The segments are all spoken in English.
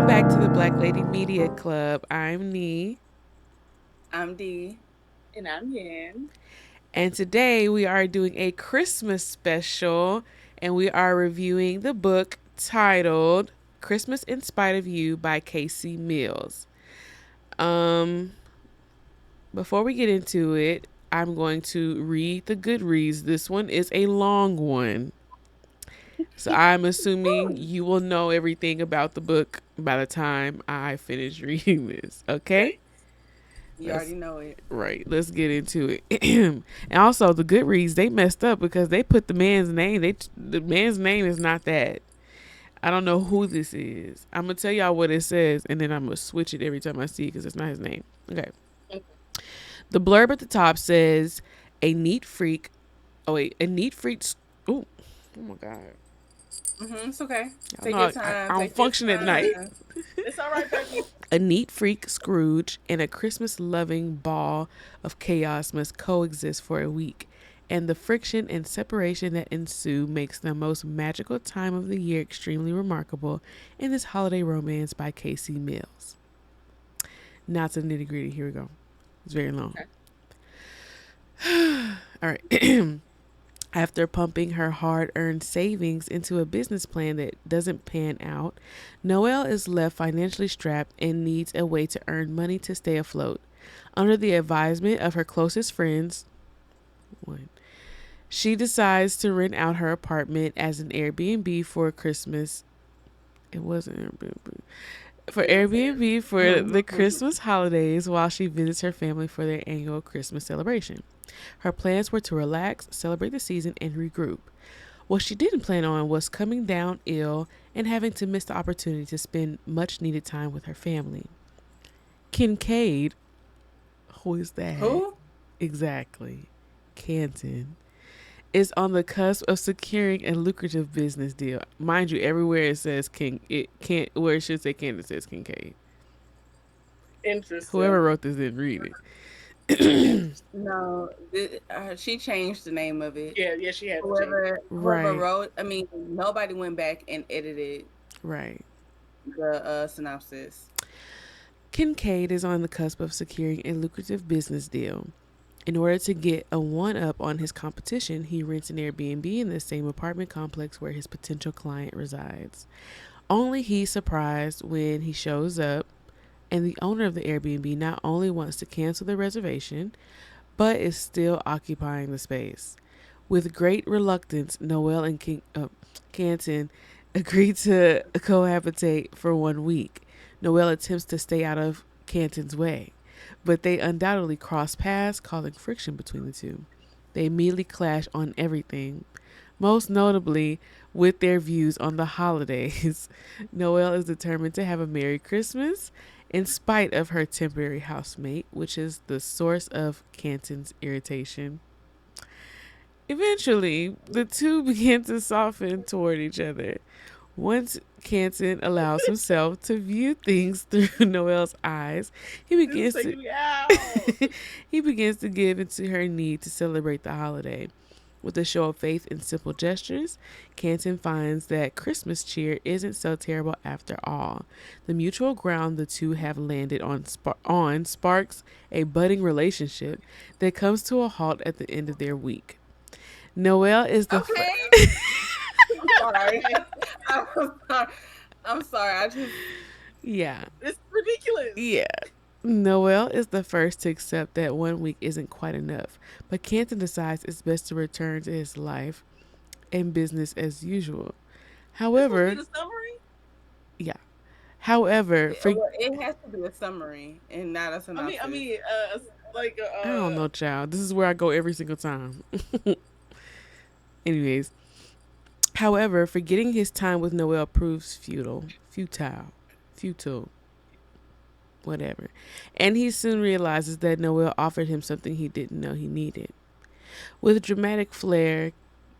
Welcome back to the Black Lady Media Club. I'm Nee, I'm D. And I'm Yan. and today we are doing a Christmas special, and we are reviewing the book titled "Christmas in Spite of You" by Casey Mills. Um, Before we get into it, I'm going to read the Goodreads. This one is a long one, so I'm assuming you will know everything about the book by the time I finish reading this. Okay. You Let's already know it. Right. Let's get into it. And also, the Goodreads, they messed up because they put the man's name. The man's name is not that. I don't know who this is. I'm gonna tell y'all what it says, and then I'm gonna switch it every time I see it because it's not his name. Okay. The blurb at the top says, "A neat freak." Oh wait, a neat freak. Oh, oh my god. It's okay. Y'all Take know your I time. don't Take your function at night. time. It's all right, baby. A neat freak Scrooge and a Christmas loving ball of chaos must coexist for a week, and the friction and separation that ensue makes the most magical time of the year extremely remarkable in this holiday romance by Casey Mills. Now to the nitty gritty. Here we go. It's very long. Okay. All right. After pumping her hard earned savings into a business plan that doesn't pan out, Noelle is left financially strapped and needs a way to earn money to stay afloat. Under the advisement of her closest friends, she decides to rent out her apartment as an Airbnb for Christmas. It wasn't Airbnb. For Airbnb for the Christmas holidays while she visits her family for their annual Christmas celebration. Her plans were to relax, celebrate the season, and regroup. What she didn't plan on was coming down ill and having to miss the opportunity to spend much needed time with her family. Kincaid, who is that? Who? Exactly. Kanton is on the cusp of securing a lucrative business deal. Mind you, everywhere it says King, it can't. Where it should say Kanton, it says Kincaid. Interesting. Whoever wrote this didn't read it. No, she changed the name of it. Yeah, she had to change. Whoever Right, wrote, I mean, nobody went back and edited right. the synopsis. Kincaid is on the cusp of securing a lucrative business deal. In order to get a one up on his competition, he rents an Airbnb in the same apartment complex where his potential client resides. Only he's surprised when he shows up, and the owner of the Airbnb not only wants to cancel the reservation, but is still occupying the space. With great reluctance, Noel and Kanton agree to cohabitate for 1 week. Noel attempts to stay out of Canton's way, but they undoubtedly cross paths, causing friction between the two. They immediately clash on everything, most notably with their views on the holidays. Noelle is determined to have a Merry Christmas in spite of her temporary housemate, which is the source of Canton's irritation. Eventually, the two begin to soften toward each other. Once Canton allows himself to view things through Noelle's eyes, he This is begins taking to me out. he begins to give into her need to celebrate the holiday. With a show of faith and simple gestures, Canton finds that Christmas cheer isn't so terrible after all. The mutual ground the two have landed on sparks a budding relationship that comes to a halt at the end of their week. Noelle is the Okay. I'm sorry. I'm sorry. I'm sorry. I just yeah. It's ridiculous. Yeah. Noel is the first to accept that 1 week isn't quite enough, but Canton decides it's best to return to his life and business as usual. This supposed to be However, the summary. yeah. However, for well, it has to be a summary and not a I mean, synopsis. like I don't know, child. This is where I go every single time. Anyways, however, forgetting his time with Noel proves futile, whatever. And he soon realizes that Noel offered him something he didn't know he needed. With dramatic flair,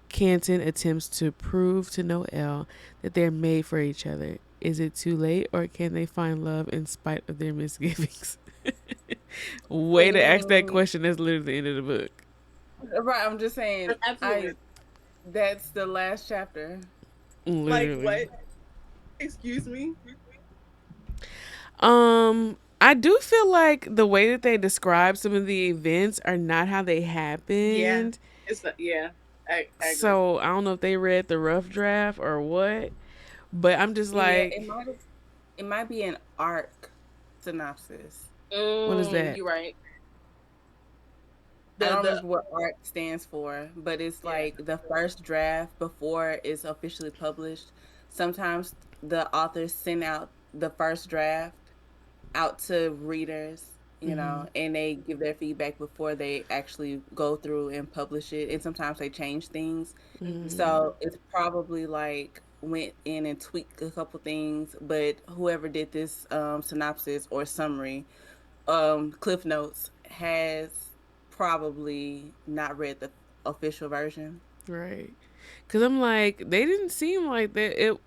Canton attempts to prove to Noel that they're made for each other. Is it too late, or can they find love in spite of their misgivings? Way to ask that question. That's literally the end of the book. Right. I'm just saying. absolutely. That's the last chapter. Like Literally. what? Excuse me. I do feel like the way that they describe some of the events are not how they Yeah. happened. It's not, yeah. I agree. So I don't know if they read the rough draft or what, but I'm just Yeah, like, it might be an arc synopsis. what is that? You're right. I don't The remember what ARC stands for, but it's Yeah. like the first draft before it's officially published. Sometimes the authors send out the first draft out to readers, Mm-hmm. and they give their feedback before they actually go through and publish it. And sometimes they change things. Mm-hmm. So it's probably like went in and tweaked a couple things, but whoever did this synopsis or summary, Cliff Notes, has probably not read the official version. Right. Cause I'm like, they didn't seem like that.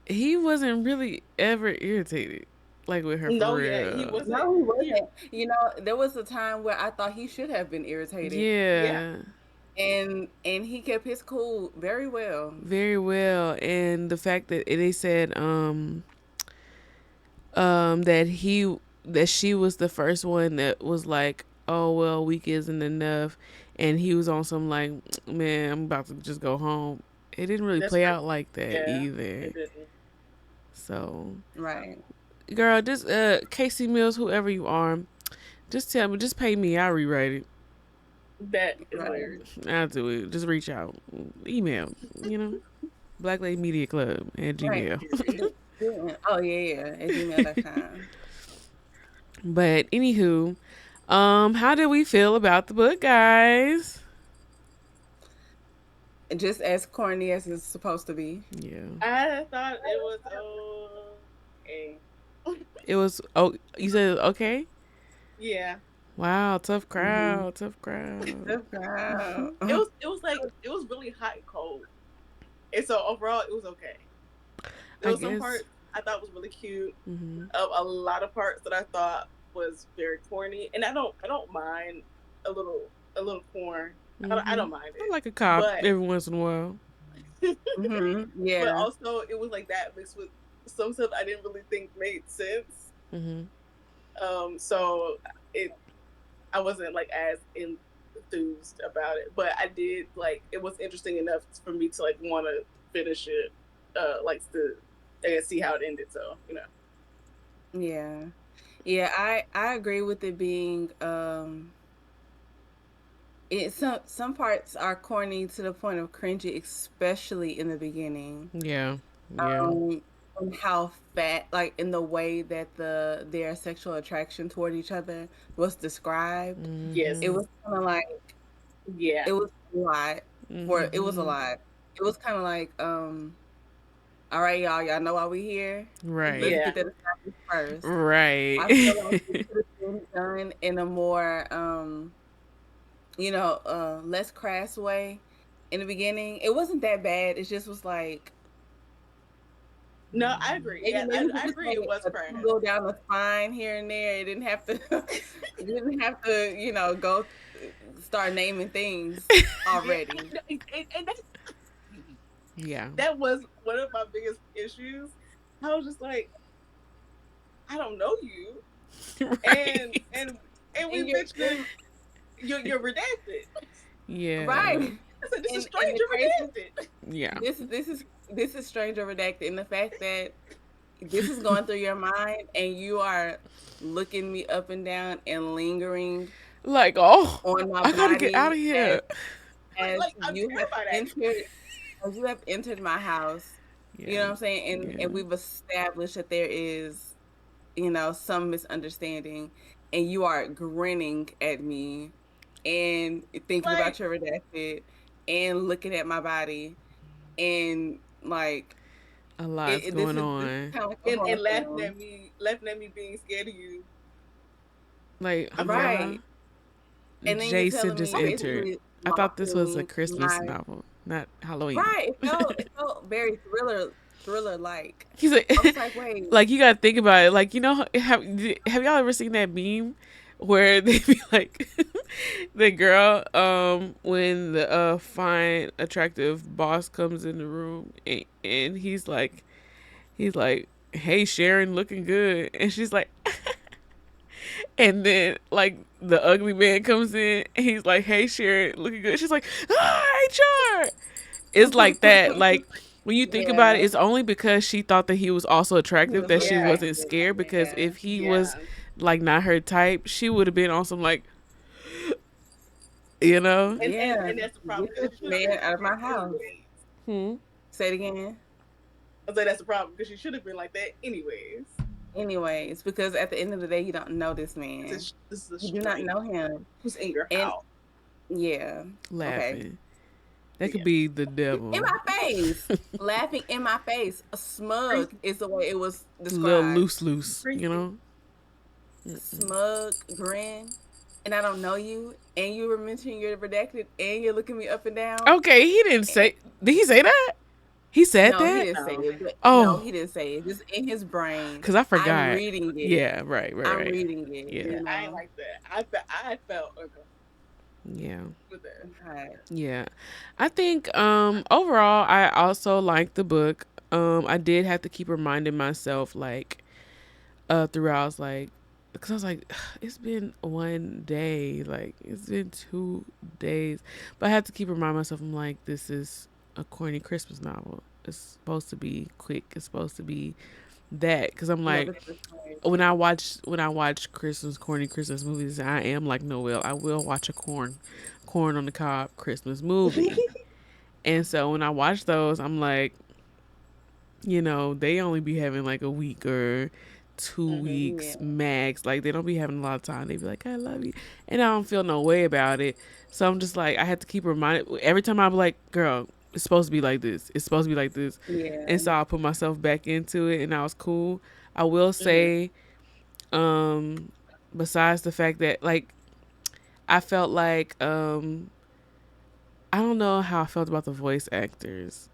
He wasn't really ever irritated, like with her for No, yeah, he real. wasn't. No, he He wasn't. There was a time where I thought he should have been irritated, Yeah. Yeah, and he kept his cool very well. very well. And the fact that they said that she was the first one that was like, oh well, week isn't enough, and he was on some like, man, I'm about to just go home. It didn't really That's play right. out like that Yeah. either. It didn't. So, Right. girl, just Casey Mills, whoever you are, just tell me, just pay me, I'll rewrite it. That is Right. hilarious. I'll do it. Just reach out, email, Black Lady Media Club at Right. Gmail. Period. Oh yeah, at gmail.com. But anywho, how did we feel about the book, guys? Just as corny as it's supposed to be. Yeah, I thought it was okay. it was. Oh, you said okay. Yeah. Wow, tough Mm-hmm. crowd, tough crowd. Good girl. It was like it was really hot and cold. And so overall it was okay. There I was some guess. parts I thought was really cute. Hmm. A lot of parts that I thought was very corny. And I don't mind a little corn. I don't mind I it. like a cop But every once in a while. Mm-hmm. but Yeah. also it was like that mixed with some stuff I didn't really think made sense. Hmm. So it I wasn't like as enthused about it, but I did like it was interesting enough for me to like want to finish it, like to and see how it ended. So Yeah. Yeah, I agree with it being some parts are corny to the point of cringy, especially in the beginning. Yeah, yeah. Um and how fat, like in the way that their sexual attraction toward each other was described. yes, It Hmm. was kind of like yeah, it was a lot it was a Hmm. lot. It was kind of like all right, y'all know why we here. Let's Right, yeah, get that established first. right. I feel like it could have been done in a more less crass way in the beginning. It wasn't that bad. It just was like no, I agree. maybe Yeah, maybe I just agree. like It was a crass. tingle down the spine here and there. It didn't have to. It didn't have to. Go start naming things Yeah, already. and Yeah. that was one of my biggest issues. I was just like, I don't know you, and Right. and and we And you're mentioned you're redacted. Yeah. right. I said, this is And strange. the You're crazy redacted. Yeah. this is stranger redacted, and the fact that this is going through your mind and you are looking me up and down and lingering Like, oh, on my I gotta get out body of as here. Like, as like I'm you have terrified actually. entered my house. You know Yeah. what I'm saying? And Yeah. we've established that there is, some misunderstanding, and you are grinning at me and thinking about Like your redacted and looking at my body and like A lot's going this is on. kind of like a and horror laughing film. at me being scared of you. Like, I'm huh? Right. And then you're Jason telling just me entered. basically I thought this was a mocking Christmas my novel, not Halloween. right. It felt very thriller like. He's like, I was like, wait, like you gotta think about it. Like, have y'all ever seen that meme where they be like, the girl, when the fine, attractive boss comes in the room and he's like, hey Sharon, looking good, and she's like, and then like the ugly man comes in, and he's like, hey Sharon, looking good. She's like, HR. It's like that. Like when you think about it, Yeah. it's only because she thought that he was also He attractive was that she Yeah. wasn't attractive. scared. Because Yeah. if he was Yeah. like not her type, she would have been on some like, you know. Yeah. And that's the problem Get because this she should have man been out like of my that house. anyways. Hmm. Say it again. I say that's the problem because she should have been like that anyways. Anyways, because at the end of the day, you don't know this man. This is a You do not know stranger him. who's in your And house. yeah. Okay. Laughing. That could Yeah. be the In devil. my face. Laughing in my face. Smug Creepy. is the way it was Little described. loose, you Creepy. know. Smug grin. And I don't know you. And you were mentioning you're redacted. And you're looking me up and down. Okay, he didn't And, say. Did he say that? He said no, he that. didn't say No. it. But no, Oh, he didn't say it. Just in his brain. cause I I'm forgot. reading it. Yeah, I'm right. reading it. Yeah, Yeah, You I ain't know. like that. I felt uncomfortable yeah, with that. Okay. yeah. I think overall, I also liked the book. I did have to keep reminding myself like throughout. I was like, because I was like, it's been one day, like it's been 2 days, but I had to keep reminding myself. I'm like, this is a corny Christmas novel. It's supposed to be quick. It's supposed to be that because I'm Yeah, like this is crazy. when I watch corny Christmas movies, I am like Noel. I will watch a corn on the cob Christmas movie. And so when I watch those, I'm like, they only be having like a week or two Mm-hmm. weeks Yeah. max. Like they don't be having a lot of time. They be like, I love you. And I don't feel no way about it. So I'm just like, I had to keep reminded every time I'm like, girl, it's supposed to be like this. It's supposed to be like this. Yeah. And so I put myself back into it and I was cool. I will Mm-hmm. say, um, besides the fact that like I felt like I don't know how I felt about the voice actors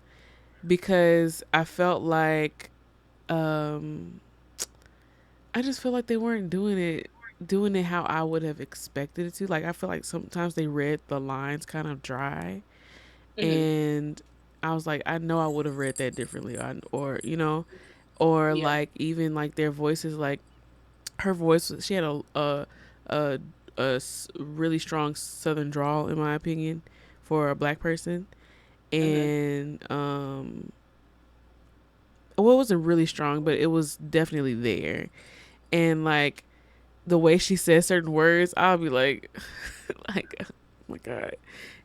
because I felt like um I just feel like they weren't doing it how I would have expected it to. Like I feel like sometimes they read the lines kind of dry Mm-hmm. and I was like I know I would have read that differently or Yeah. like even like their voices like her voice she had a, really strong southern drawl in my opinion for a black person Mm-hmm. and well it wasn't really strong but it was definitely there and like the way she says certain words I'll be like like oh my god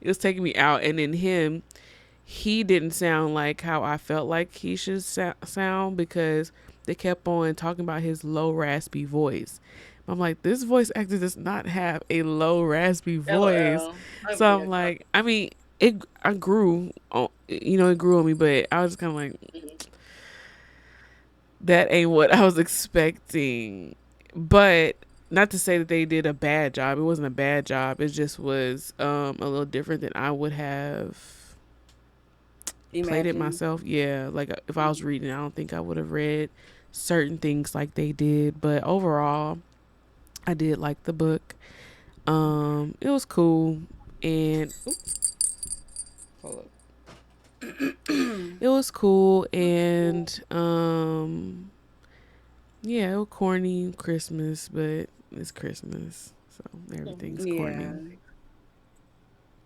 it was taking me out and then he didn't sound like how I felt like he should sound because they kept on talking about his low raspy voice. I'm like, this voice actor does not have a low raspy voice. LOL. I'm So I'm dead. like, I mean, I grew, it grew on me, but I was just kind of like, Mm-hmm. that ain't what I was expecting. But not to say that they did a bad job. It wasn't a bad job. It just was a little different than I would have played it Imagine. myself. Yeah, like if I was reading, I don't think I would have read certain things like they did. But overall, I did like the book. It was cool, and hold up. It was cool, and yeah, it was corny Christmas, but it's Christmas, so everything's Yeah. corny.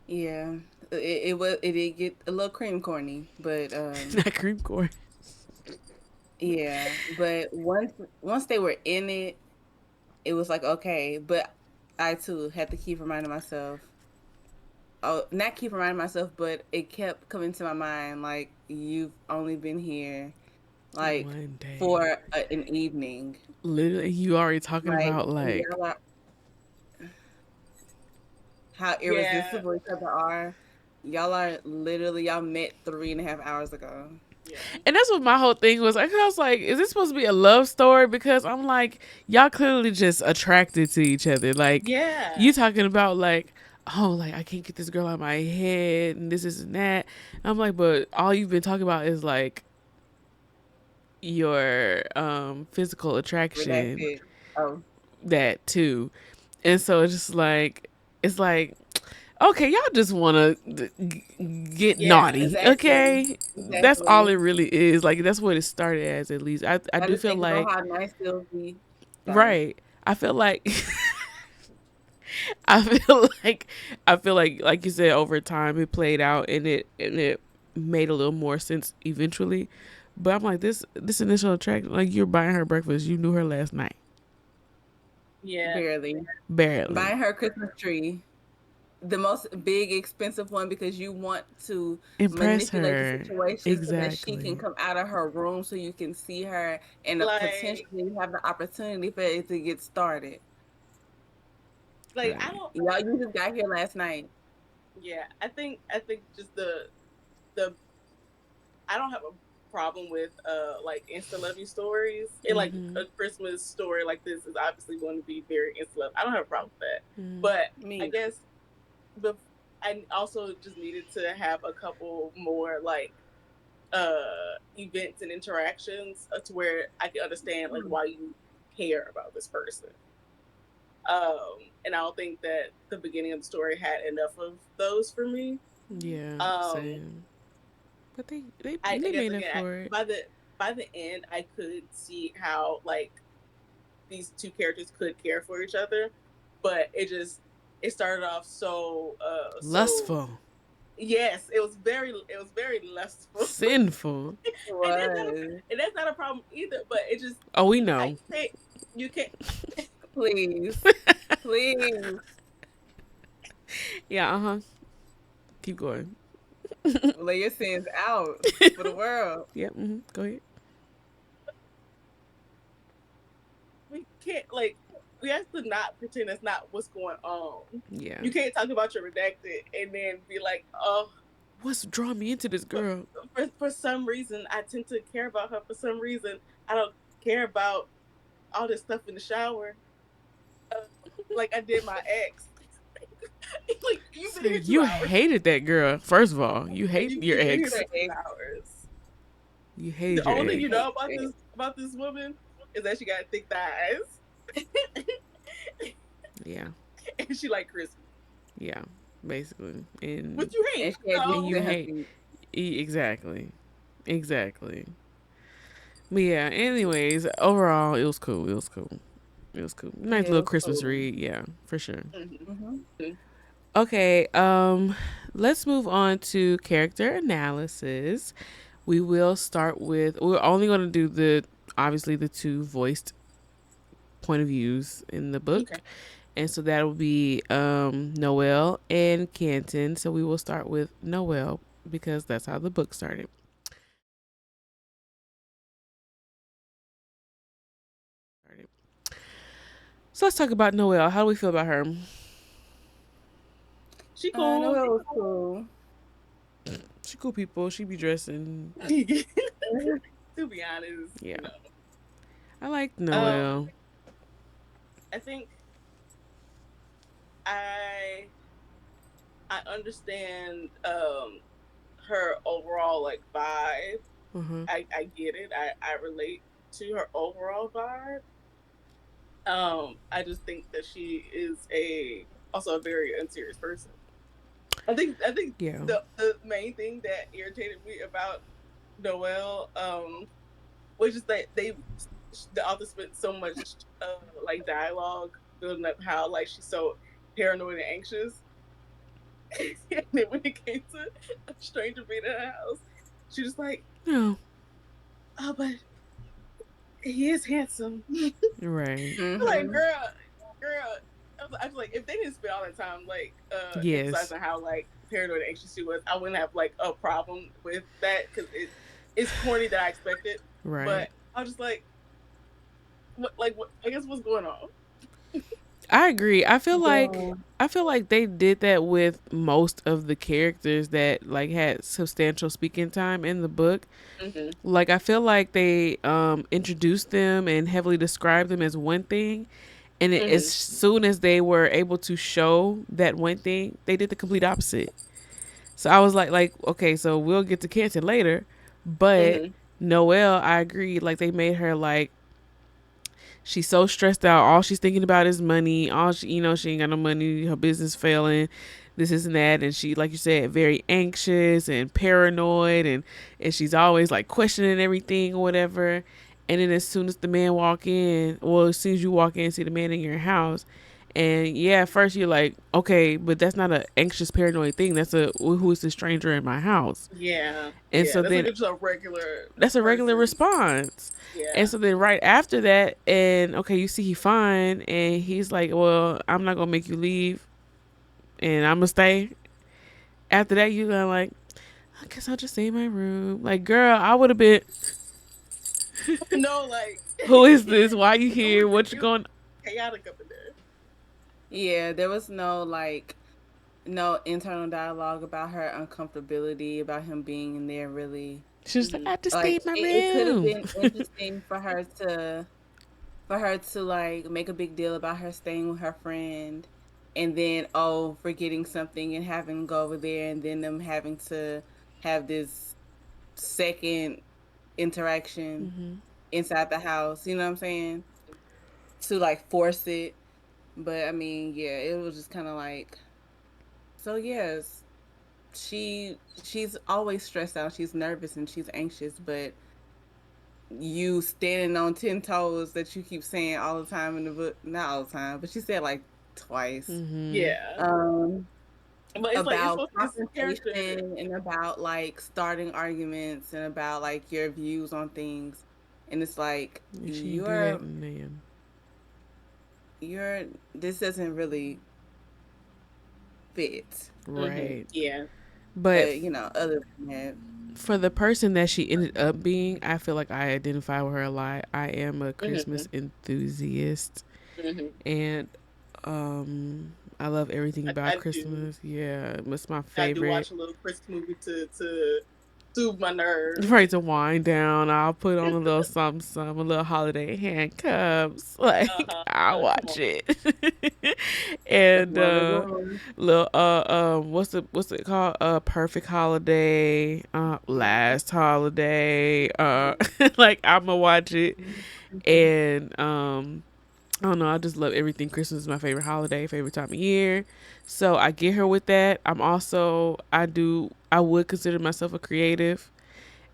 Yeah. It did get a little cream corny, but Not cream corn. yeah. But once they were in it, it was like okay. But I too had to keep reminding myself. Oh, not keep reminding myself, but it kept coming to my mind like you've only been here like One day, for an evening. literally, you already talking Like about and like y'all are how Yeah. irresistible each other are. Y'all are literally y'all met 3.5 hours ago. Yeah. and that's what my whole thing was. Like, I was like, is this supposed to be a love story? Because I'm like, y'all clearly just attracted to each other. Like, you Yeah. talking about like, oh, like I can't get this girl out of my head and this and that. I'm like, but all you've been talking about is like your physical attraction, Redacted. Oh, that too. And so it's just like, it's like Okay, y'all just want to get Yeah. naughty. Exactly. Okay, that's all Exactly. it really is. Like that's what it started as. At least I I do just feel think about like how nice they'll be. Sorry. right. I feel like I feel like you said over time it played out and it made a little more sense eventually. But I'm like this initial attraction, like you're buying her breakfast, you knew her last night, Yeah. Barely. barely. Buying her Christmas tree, the most big expensive one, because you want to Impress manipulate the her situation so that she can exactly. come out of her room so you can see her and Like, potentially have the opportunity for it to get started. I Right. don't. Y'all, you just got here last night. Yeah, I think just the I don't have a problem with like insta lovey stories, and like Mm-hmm. a Christmas story like this is obviously going to be very insta love. I don't have a problem with that, Mm-hmm. but I Me. guess the I also just needed to have a couple more like events and interactions to where I can understand like Hmm. why you care about this person. And I don't think that the beginning of the story had enough of those for me. Yeah, Um, same. But they I they guess made up again for it. by the end I could see how like these two characters could care for each other, but it started off so Lustful, yes, it was very lustful. sinful. It And that's not a was. and that's not a problem either, but it just Oh, we I know. can't you can't Please. Please. Yeah. Uh huh. Keep going. Lay your sins out for the world. Yep. Mm-hmm. Go ahead. we can't like we have to not pretend that's not what's going on. Yeah. You can't talk about your redacted and then be like, oh, What's drawing me into this for, girl? for some reason I tend to care about her. For some reason I don't care about all this stuff in the shower, uh, like I did my ex. Like you've been So here two you hours. hated that girl. First of all, you hate your You've been here ex. for two Right. hours. You The hated your only thing you ex. know about this woman is that she got thick thighs Yeah. and she like crispy, Yeah. Basically, which you And hate. she had and dishes So you in her hate feet. exactly, exactly. But yeah. Anyways, overall, it was cool. It was cool. It was cool. Nice Yeah, it little was Christmas cool. read. Yeah, for sure. mm-hmm. Hmm. Okay, let's move on to character analysis. We will start with we're only going to do the obviously the two voiced point of views in the book. Okay. And so that will be Noel and Kanton. So we will start with Noel because that's how the book started. So let's talk about Noel. How do we feel about her? She I know cool. it was cool. She cool people. She be dressing. To be honest, Yeah, you know. I like Um, Noel. I think I I understand her overall like vibe. Uh-huh. I get it. I relate to her overall vibe. I just think that she is a also a very unserious person. I think Yeah. the main thing that irritated me about Noelle, was just that the author spent so much like dialogue building up how like she's so paranoid and anxious, and then when it came to a stranger being in her house, she was like, No. "Oh, but he is handsome." Right. Like, Hmm. girl. I was like, if they didn't spend all that time like Yes. emphasizing how like paranoid and anxious she was, I wouldn't have like a problem with that because it's corny that I expected. Right. But I was just what I guess what's going on? I agree. Yeah. I feel like they did that with most of the characters that like had substantial speaking time in the book. Mm-hmm. Like I feel like they introduced them and heavily described them as one thing, and as Mm-hmm. soon as they were able to show that one thing, they did the complete opposite. So I was like okay, so we'll get to Canton later, but Mm-hmm. Noelle, I agree. Like they made her like she's so stressed out. All she's thinking about is money. All she, she ain't got no money. Her business failing. this isn't that, and she, like you said, very anxious and paranoid, and she's always like questioning everything or whatever. And then as soon as the man walk in, well, as soon as you walk in and see the man in your house, and yeah, at first you're like, okay, but that's not an anxious paranoid thing. That's a, who is the stranger in my house? Yeah, And yeah. so That's like then just a regular that's a regular person. response. And Yeah. so then right after that, and okay, you see he fine, and he's like, well, I'm not gonna make you leave, and I'm gonna stay. After that, you gonna like, I guess I'll just stay in my room. Like, girl, I would have been, No, like who is this? Why you here? What you it was going? chaotic up in there. Yeah, there was no like no internal dialogue about her uncomfortability about him being in there really. She's like, Hmm. I just stay Like in my it could have room. been interesting for her to like make a big deal about her staying with her friend and then forgetting something and having to go over there and then them having to have this second interaction inside the house, you know what I'm saying? To like force it. But I mean, yeah, it was just kind of like so yes, she's always stressed out, she's nervous and she's anxious, but you standing on 10 toes that you keep saying all the time in the book, not all the time, but she said like twice, Yeah, um but it's like about it's character. confrontation and about like starting arguments and about like your views on things, and it's like And she do that, and then you're this doesn't really fit, Hmm. right. Yeah. But you know, other than that. for the person that she ended up being, I feel like I identify with her a lot. I am a Hmm. Christmas enthusiast, Hmm. and um, I love everything about I do. Christmas. Yeah, it's my I do favorite. watch a little Christmas movie to soothe my nerves. Right, to wind down, I'll put on a little something, some a little holiday handcuffs. Like Uh-huh. I'll Come watch on. it, That's and what we're doing. little what's it called? Perfect holiday, last holiday. Like I'ma watch it, and I don't know. I just love everything. Christmas is my favorite holiday, favorite time of year. So I get her with that. I'm also I would consider myself a creative,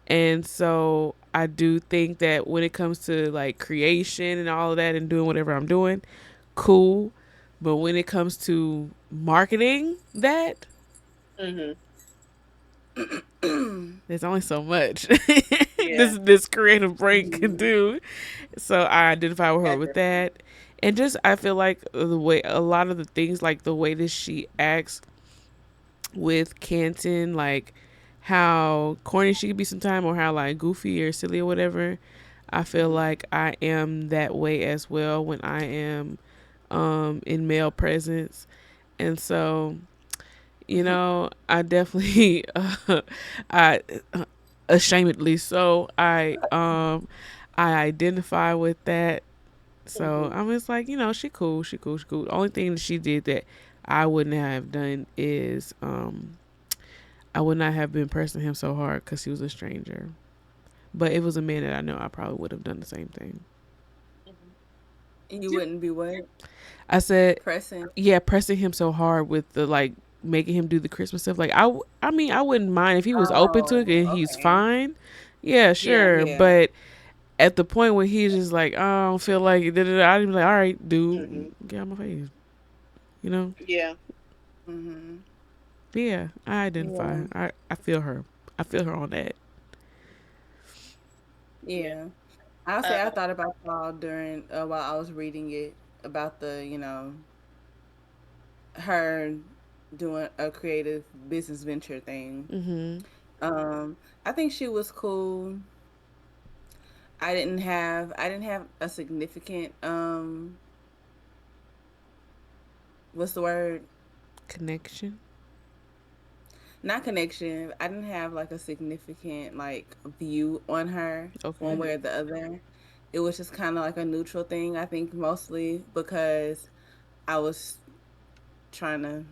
and so I do think that when it comes to like creation and all of that and doing whatever I'm doing, cool. But when it comes to marketing that, Hmm. there's only so much Yeah. this creative brain can Mhm. do. So I identify with her That with definitely. that. And just I feel like the way a lot of the things, like the way that she acts with Canton, like how corny she could be sometimes, or how like goofy or silly or whatever. I feel Mhm. like I am that way as well when I am in male presence. And so, I definitely I ashamedly so I identify with that. So Hmm. I'm just like, she cool, she cool, she cool. The only thing that she did that I wouldn't have done is I would not have been pressing him so hard because he was a stranger. But it was a man that I know, I probably would have done the same thing. Hmm. You Do, wouldn't be what? I said, Pressing. yeah, pressing him so hard with the like making him do the Christmas stuff. Like I mean, I wouldn't mind if he was open to it Oh, and he's okay. fine. Yeah, yeah. sure. Yeah. But at the point where he's just like, oh, I don't feel like it, I'd be like, all right, dude, Hmm. get out of my face. You know? Yeah. Mhm. But yeah, I identify. Yeah. I feel her. I feel her on that. Yeah. Yeah. I'll say I Uh, thought about y'all during while I was reading it about the, her doing a creative business venture thing. Mm-hmm. Um, I think she was cool. I didn't have a significant what's the word? Connection. Not connection. I didn't have like a significant like view on her one Okay. way hmm. or the other. It was just kind of like a neutral thing, I think mostly because I was trying to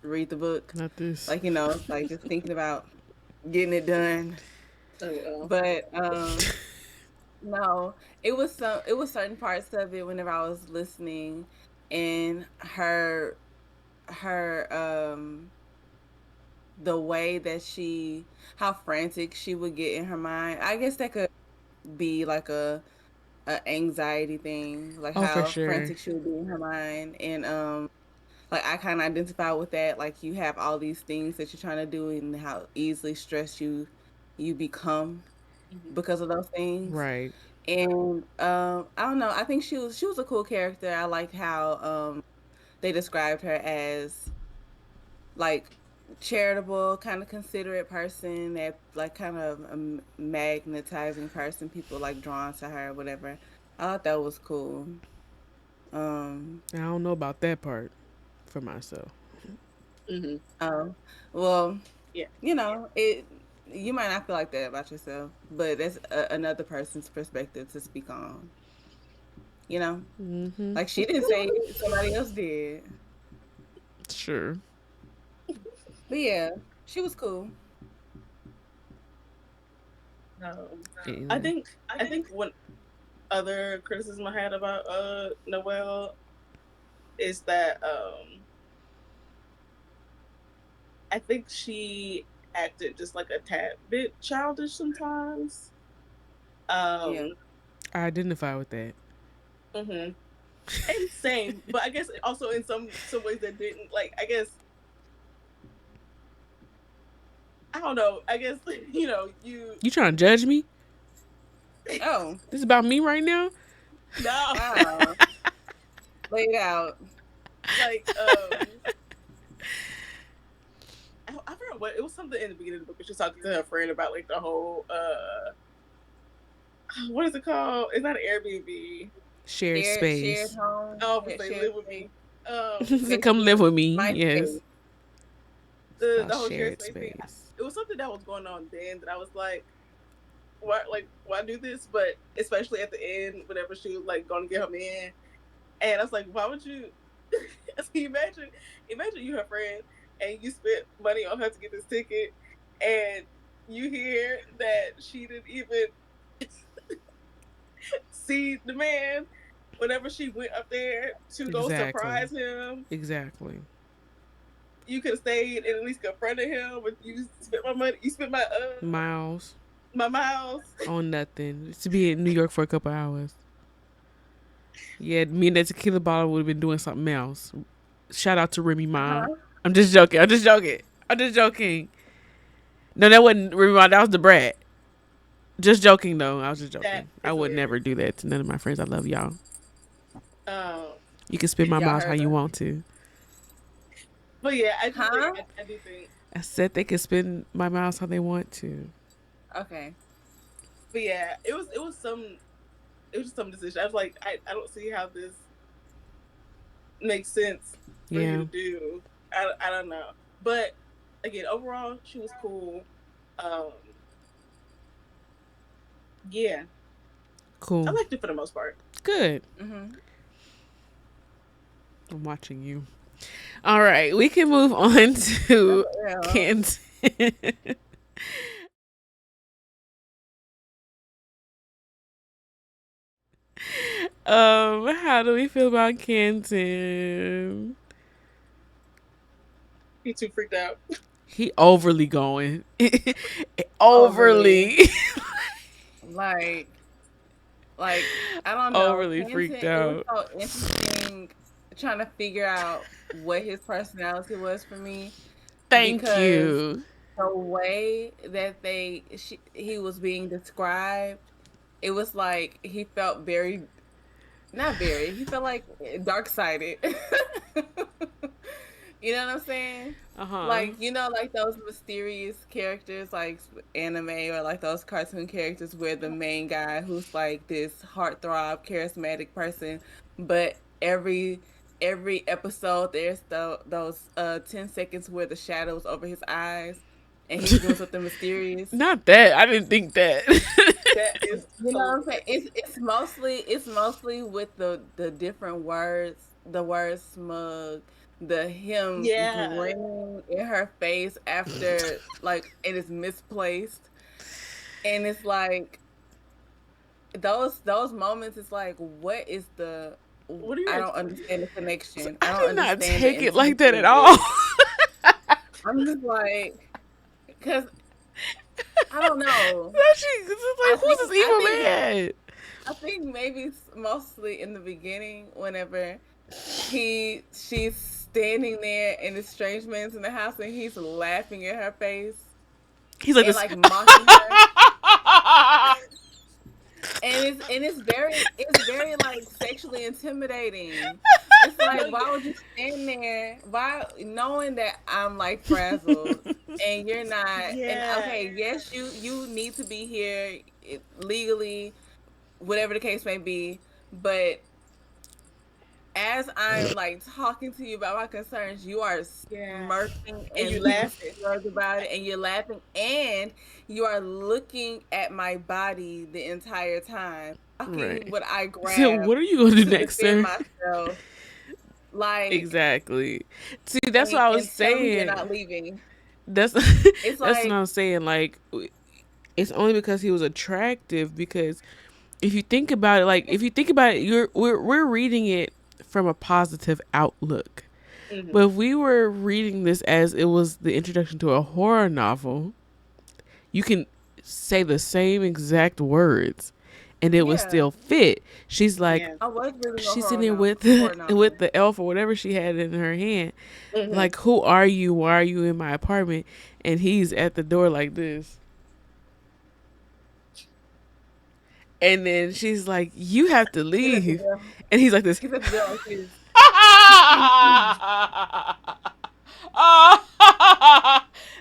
read the book. Not this. Like, like just thinking about getting it done. Oh well. But no, it was certain parts of it whenever I was listening and her her the way that how frantic she would get in her mind. I guess that could be like a anxiety thing, like Oh, for how sure. frantic she would be in her mind. And like I kind of identify with that. Like you have all these things that you're trying to do, and how easily stressed you become Mm-hmm. because of those things. Right. And I don't know. I think she was a cool character. I liked how they described her as like charitable, kind of considerate person, that like kind of a magnetizing person. People like drawn to her, whatever. I thought that was cool. Um, I don't know about that part for myself. Mm-hmm. oh, well, Yeah. it. You might not feel like that about yourself, but that's another person's perspective to speak on. You know, Mm-hmm. like she didn't say it, somebody else did. Sure. But yeah, she was cool. Um, I And think I think one other criticism I had about Noelle is that I think she acted just like a tad bit childish sometimes. Yeah. Um, I identify with that. hmm and same, but I guess also in some ways that didn't, like, I guess I don't know. I guess you You trying to judge me? Oh, This is about me right now? no, wow. Laid out. like I forgot what it was, something in the beginning of the book. She was talking to her friend about like the whole what is it called? It's not an Airbnb. Shared Shared space. home, I always say shared live with space, me. So space come live space, with me. my Yes. space. It's The called the whole shared shared space thing. space. It was something that was going on then that I was why do this? But especially at the end, whenever she was like going to get him in, and I was like, why would you? So imagine you her friend, and you spent money on her to get this ticket, and you hear that she didn't even see the man whenever she went up there to go Exactly. surprise him. Exactly. You could have stayed and at least confronted him, but you spent my money. You spent Miles my miles. on nothing. To be in New York for a couple hours. Yeah, me and that tequila bottle would have been doing something else. Shout out to Remy Ma. Uh-huh. I'm just joking. I'm just joking. I'm just joking. No, that wasn't Remy Ma. That was the brat. Just joking though. I was just That joking. I is would never hilarious. do that to none of my friends. I love y'all. Um, You can spin my Y'all miles how heard you her. want to. but yeah, I do think Huh? I do think. I said they can spin my miles how they want to. Okay. But yeah, it was just some decision. I was like, I don't see how this makes sense for you Yeah. to do. I don't know. But again, overall, she was cool. Um, yeah, I Cool. liked it for the most part. Good. Mm-hmm. I'm watching you. All right. We can move on to Well, Canton. How do we feel about Canton? He too freaked out. He overly going. overly, Overly. like, I don't know. Overly Canton, freaked it was out. so interesting trying to figure out what his personality was for me, Thank because you. the way that he was being described, it was like he felt very, not very, he felt like dark sided. You know what I'm saying? Uh huh. Like, like those mysterious characters, like anime, or like those cartoon characters where the main guy who's like this heartthrob, charismatic person, but every episode there's those 10 seconds where the shadows over his eyes and he's doing something mysterious. Not that. I didn't think that. That is You know what I'm saying? hilarious. It's mostly with the different words, the word smug, the him Yeah, grinning in her face after like it is misplaced. And it's like those moments, it's like what is the What are I your don't understand the So connection. I I don't did not understand the take it like intention that at of all. this. I'm just like, because I don't know. She was like, who's this I evil think man? I think maybe mostly in the beginning, whenever she's standing there in the strange man's in the house and he's laughing at her face He's like and this. like mocking her. And it's very like sexually intimidating. It's no? like, why would you stand there? Why, knowing that I'm like frazzled and you're not? And Yeah. okay, yes, you need to be here legally, whatever the case may be. But as I'm like talking to you about my concerns, you are Yeah. smirking And you and looking laughing. surprised about it, and you're laughing, and you are looking at my body the entire time, Right. blocking what I So grab what are you gonna do to next, defend sir? myself, like, Exactly. See, that's what I was and tell me you're saying. not leaving. That's It's that's what like, I'm saying. Like, it's only because he was attractive. Because if you think about it, like if you think about it, we're reading it from a positive outlook. Mm-hmm. But if we were reading this as it was the introduction to a horror novel, you can say the same exact words and it would yeah, still fit. She's like, Yeah. I was reading a she's in there with horror with novel. the elf or whatever she had in her hand. Mm-hmm. Like, who are you? Why are you in my apartment? And he's at the door like this. And then she's like, you have to He's at the leave. door. And he's like this. He's at the door like this.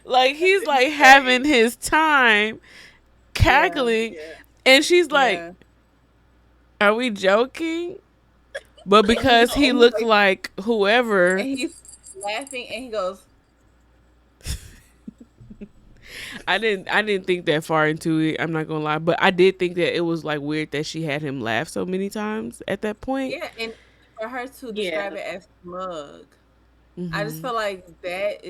Like he's It's like great. having his time Yeah, cackling. Yeah. And she's like, yeah, are we joking? But and he's because he and he's looked like, like whoever, and he's laughing, and he goes, I didn't think that far into it. I'm not gonna lie, but I did think that it was like weird that she had him laugh so many times at that point. yeah, and for her to Yeah. describe it as smug, I just Hmm. felt like that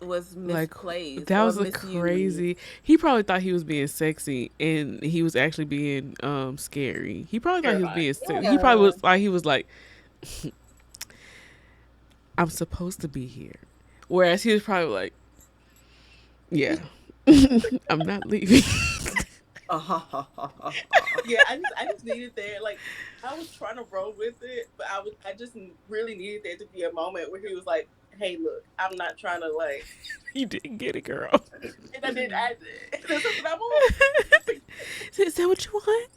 was Like misplaced that or was a misused. crazy. He probably thought he was being sexy, and he was actually being scary. He probably thought he was Terrifying. being sexy. He probably Yeah, was like, I'm supposed to be here, whereas he was probably like, yeah, I'm not leaving. Yeah. I just needed there. Like I was trying to roll with it, but I just really needed there to be a moment where he was like, "Hey, look, I'm not trying to like." You didn't get it, girl. And I did. I did. That's something I want. Is that what you want?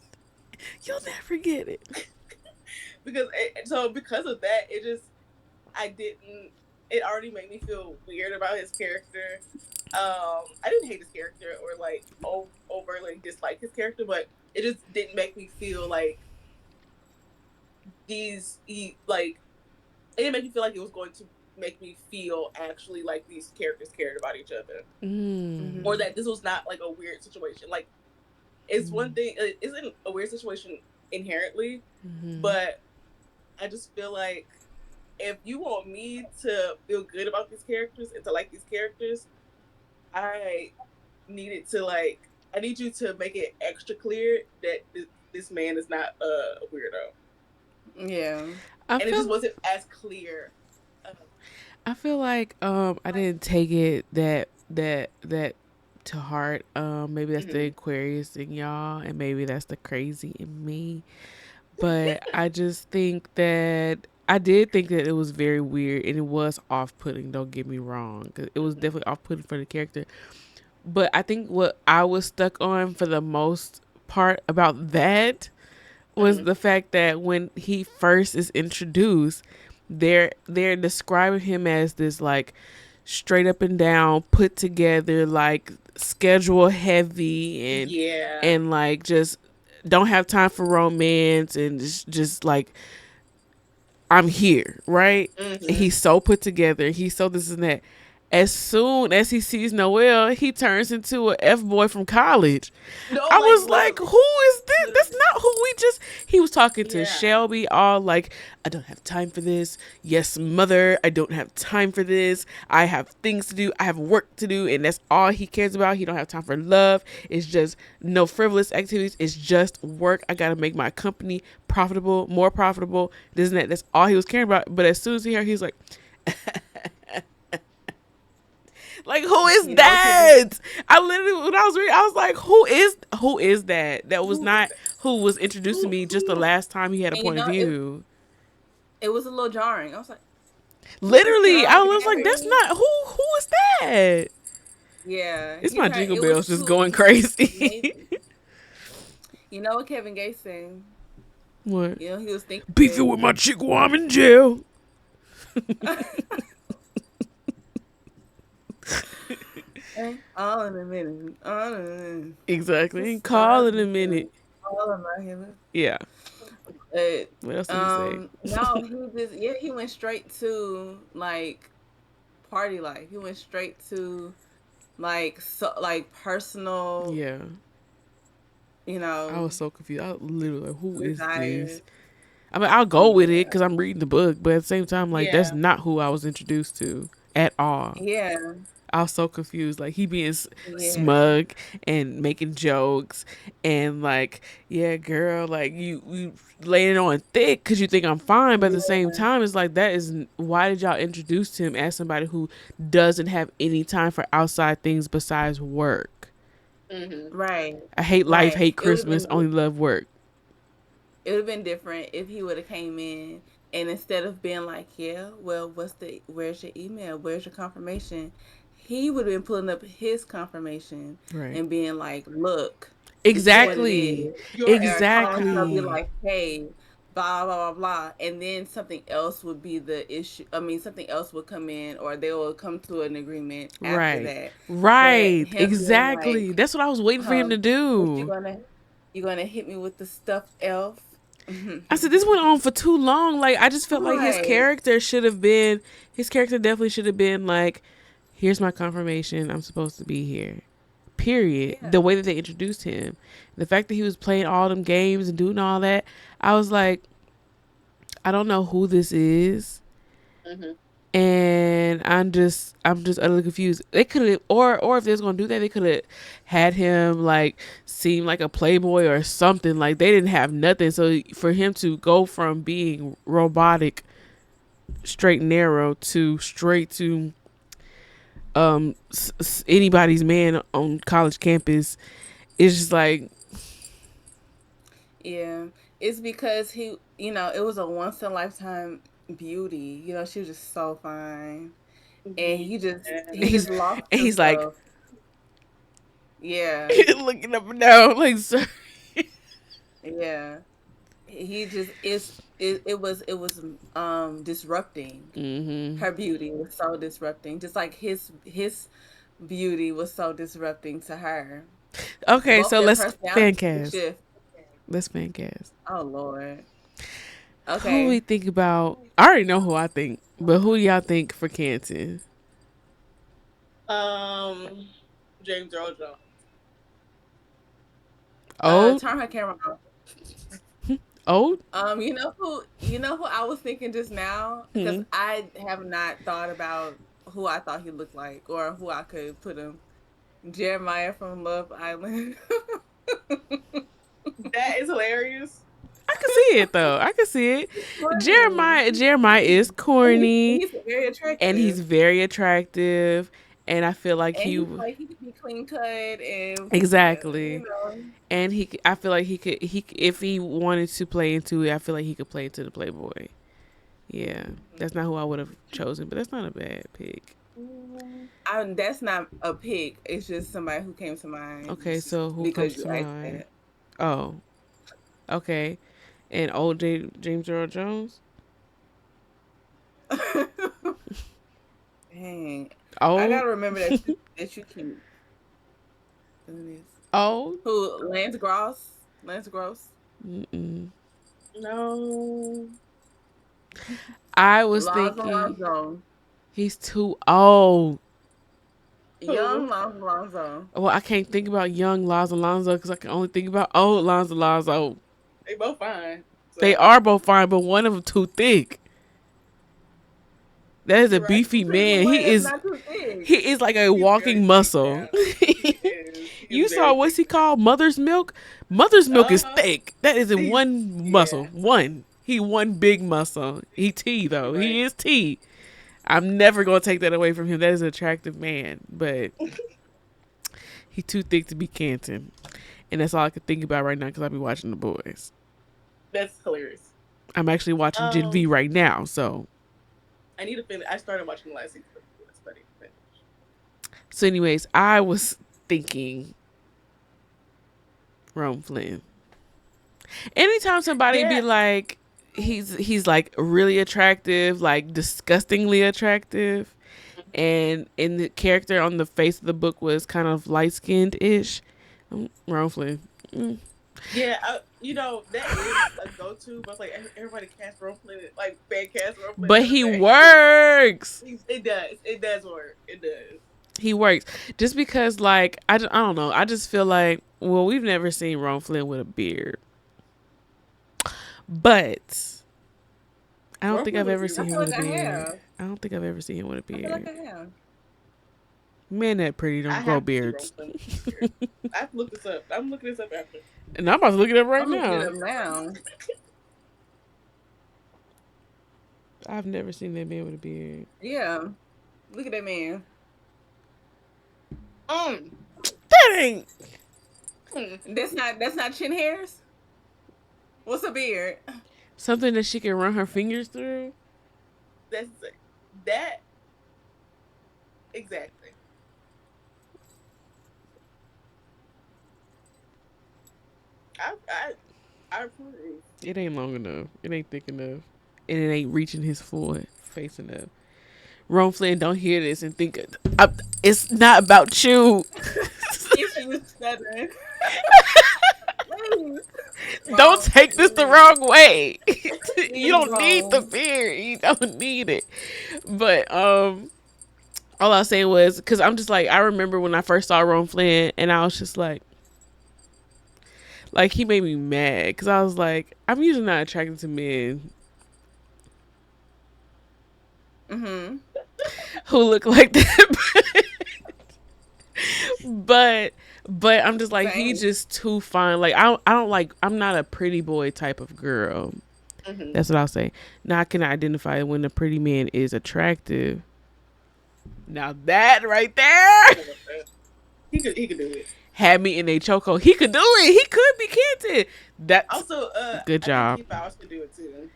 You'll never get it. Because of that, it just I didn't. It already made me feel weird about his character. I didn't hate his character or like overly dislike his character, but it just didn't make me feel like like it didn't make me feel like it was going to make me feel actually like these characters cared about each other, Mm. or that this was not like a weird situation. Like it's one thing, it isn't a weird situation inherently, Mm-hmm. but I just feel like if you want me to feel good about these characters and to like these characters, I needed to like I need you to make it extra clear that this man is not a weirdo, yeah, I and it just feel wasn't as clear. Uh, I feel like I didn't take it that to heart. Maybe that's the mhm. Aquarius in y'all, and maybe that's the crazy in me. But I just think that I did think that it was very weird, and it was off putting. Don't get me wrong, 'cause it was definitely off putting for the character. But I think what I was stuck on for the most part about that was Mhm. the fact that when he first is introduced, they're describing him as this like straight up and down, put together, like schedule heavy Yeah. and like just don't have time for romance and just like I'm here, right? And Mhm. he's so put together. He's so this and that. As soon as he sees Noel, he turns into a F boy from college. No, I like was like, literally, who is this? That's literally. not who we just. He was talking to Yeah. Shelby, all like, I don't have time for this. Yes, mother, I don't have time for this. I have things to do. I have work to do. And that's all he cares about. He don't have time for love. It's just no frivolous activities. It's just work. I got to make my company profitable, more profitable. This and that. That's all he was caring about. But as soon as he heard, he's like, like, who is You know, because that? I literally, when I was reading, I was like, who is that? That was Who is not that? who was introduced to Who? me just the Who? last time he had a and you point of know, view. it was a little jarring. I was like, who is Literally, I was like, that's Kevin? not who is that? Yeah, It's he my turned. jingle It was bells just too. going Maybe crazy. you know what Kevin Gates said. What? You know, he was thinking Beefing that. with my chick while I'm in jail. All in a minute. All in a minute. Exactly. Just Call in a minute. all in my head. Yeah. But What else did he say? no, he just he went straight to like party life. He went straight to like like personal, Yeah. you I know, was so confused. I was literally like, who is this? desires. I mean, I'll go with it Yeah. because I'm reading the book, but at the same time, like, that's Yeah. not who I was introduced to at all. Yeah. I was so confused. Like, he being Yeah. smug and making jokes and like, yeah, girl, like you laying it on thick because you think I'm fine, but at the same Yeah. time, it's like that is why did y'all introduce him as somebody who doesn't have any time for outside things besides work? Mm-hmm. Right. I hate life, Right. hate Christmas, only love work. It would have been different if he would have came in and instead of being like, yeah, well, where's your email? Where's your confirmation? He would have been pulling up his confirmation Right. and being like, look, this is what it Exactly. is. Your And ex. calling himself be Exactly. like, hey, blah, blah, blah, blah. And then something else would be the issue. I mean, something else would come in or they will come to an agreement after Right. that. But Right. him being Exactly. like, That's what I was waiting for him to what do. you gonna hit me with the stuffed elf? I said this went on for too long. Like I just felt like Right. his character definitely should have been like, here's my confirmation. I'm supposed to be here. Period. The Yeah. way that they introduced him, the fact that he was playing all them games and doing all that, I was like, I don't know who this is, Mm-hmm. and I'm just utterly confused. They could have, or if they was gonna do that, they could have had him like seem like a playboy or something. Like they didn't have nothing, so for him to go from being robotic, straight and narrow to straight to anybody's man on college campus, it's just like, Yeah. It's because it was a once in a lifetime beauty. She was just so fine. And he he's just lost and he's like himself. Yeah. looking up and down like, sir. Yeah. He just it was disrupting. Mm-hmm. Her beauty was so disrupting. Just like his beauty was so disrupting to her. Okay, Both so their let's fan personalities would cast. shift. Let's fan cast. Oh Lord. Who we Okay. think about? I already know who I think, but who do y'all think for Canton? Um, James Earl Jones. Old, Turn her camera off. old. You know who I was thinking just now because Hmm. I have not thought about who I thought he looked like or who I could put him. Jeremiah from Love Island. That is hilarious. I can see it though. I can see it. He's funny. Jeremiah is And he's, corny, he's very and he's attractive. very attractive, and I feel like And he's like he could be clean cut and exactly. And I feel like if he wanted to play into it, I feel like he could play into the Playboy. Yeah, that's not who I would have chosen, but that's not a bad pick. that's not a pick. It's just somebody who came to mind Okay, so who because comes you to asked mind? that. Oh, okay. And James Earl Jones. Dang, I Old, gotta remember that you keep doing this. old. Who? Lance Gross. Lance Gross. Mm-mm. No. I was Laws thinking Alonso. he's too old. Who? Young Lonzo. Well, I can't think about young Laz Alonso because I can only think about old Laz Alonso. They both fine. They So are both fine, but one of them too thick. That is a you're right. beefy Pick the man. one that's not too big. He is like a He's very walking thick muscle. now. He is. He is You saw very what's thick he now. called? Mother's milk. Mother's milk is Uh-huh. thick. That is in He's one muscle. yeah. One. He one big muscle. He T though. You're He right. is T. I'm never gonna take that away from him. That is an attractive man, but he too thick to be Canton, and that's all I can think about right now because I be watching the boys. That's hilarious. I'm actually watching Gen V Um, right now, so I need to finish. I started watching the last season, but I need to finish. so. Anyways, I was thinking Rome Flynn. Anytime somebody be Yeah. like, he's like really attractive, like disgustingly attractive, and the character on the face of the book was kind of light skinned ish. Rome Flynn. Mm. Yeah, that is a go-to, but it's like everybody cast Brooklyn, like fan cast Brooklyn But the other he day. works. It does work. It does. He works just because, like, I don't know. I just feel like, well, we've never seen Ron Flynn with a beard, but I don't think Brooklyn I've was ever I seen even him feel with a like I beard. have. I don't think I've ever seen him with a I feel like beard. I have. Men that pretty I don't grow have to see beards. Brooklyn. I have to look this up. I'm looking this up after. And I'm about to look it up right I'm looking it now. up now. I've never seen that man with a beard. Yeah. Look at that man. Um, That ain't That's not chin hairs. What's a beard? something that she can run her fingers through. that's that exactly. I I approve. It ain't long enough. It ain't thick enough. And it ain't reaching his full face enough. Ron Flynn, don't hear this and think it's not about you. If you stuttering. Please. Don't Wrong. take this the wrong way. You Please don't need the wrong. beard. You don't need it. But all I was saying was because I'm just like I remember when I first saw Ron Flynn and I was just like he made me mad because I was like I'm usually not attracted to men Mm-hmm. who look like that. but but I'm just like he's Same. just too fine. Like I don't like I'm not a pretty boy type of girl. Mm-hmm. That's what I'll say. Now I can identify when a pretty man is attractive. Now that right there He could do it. had me in a chokehold. He could do it. He could be Kenton. That's Also, good I think job. Keith Powers could do it too.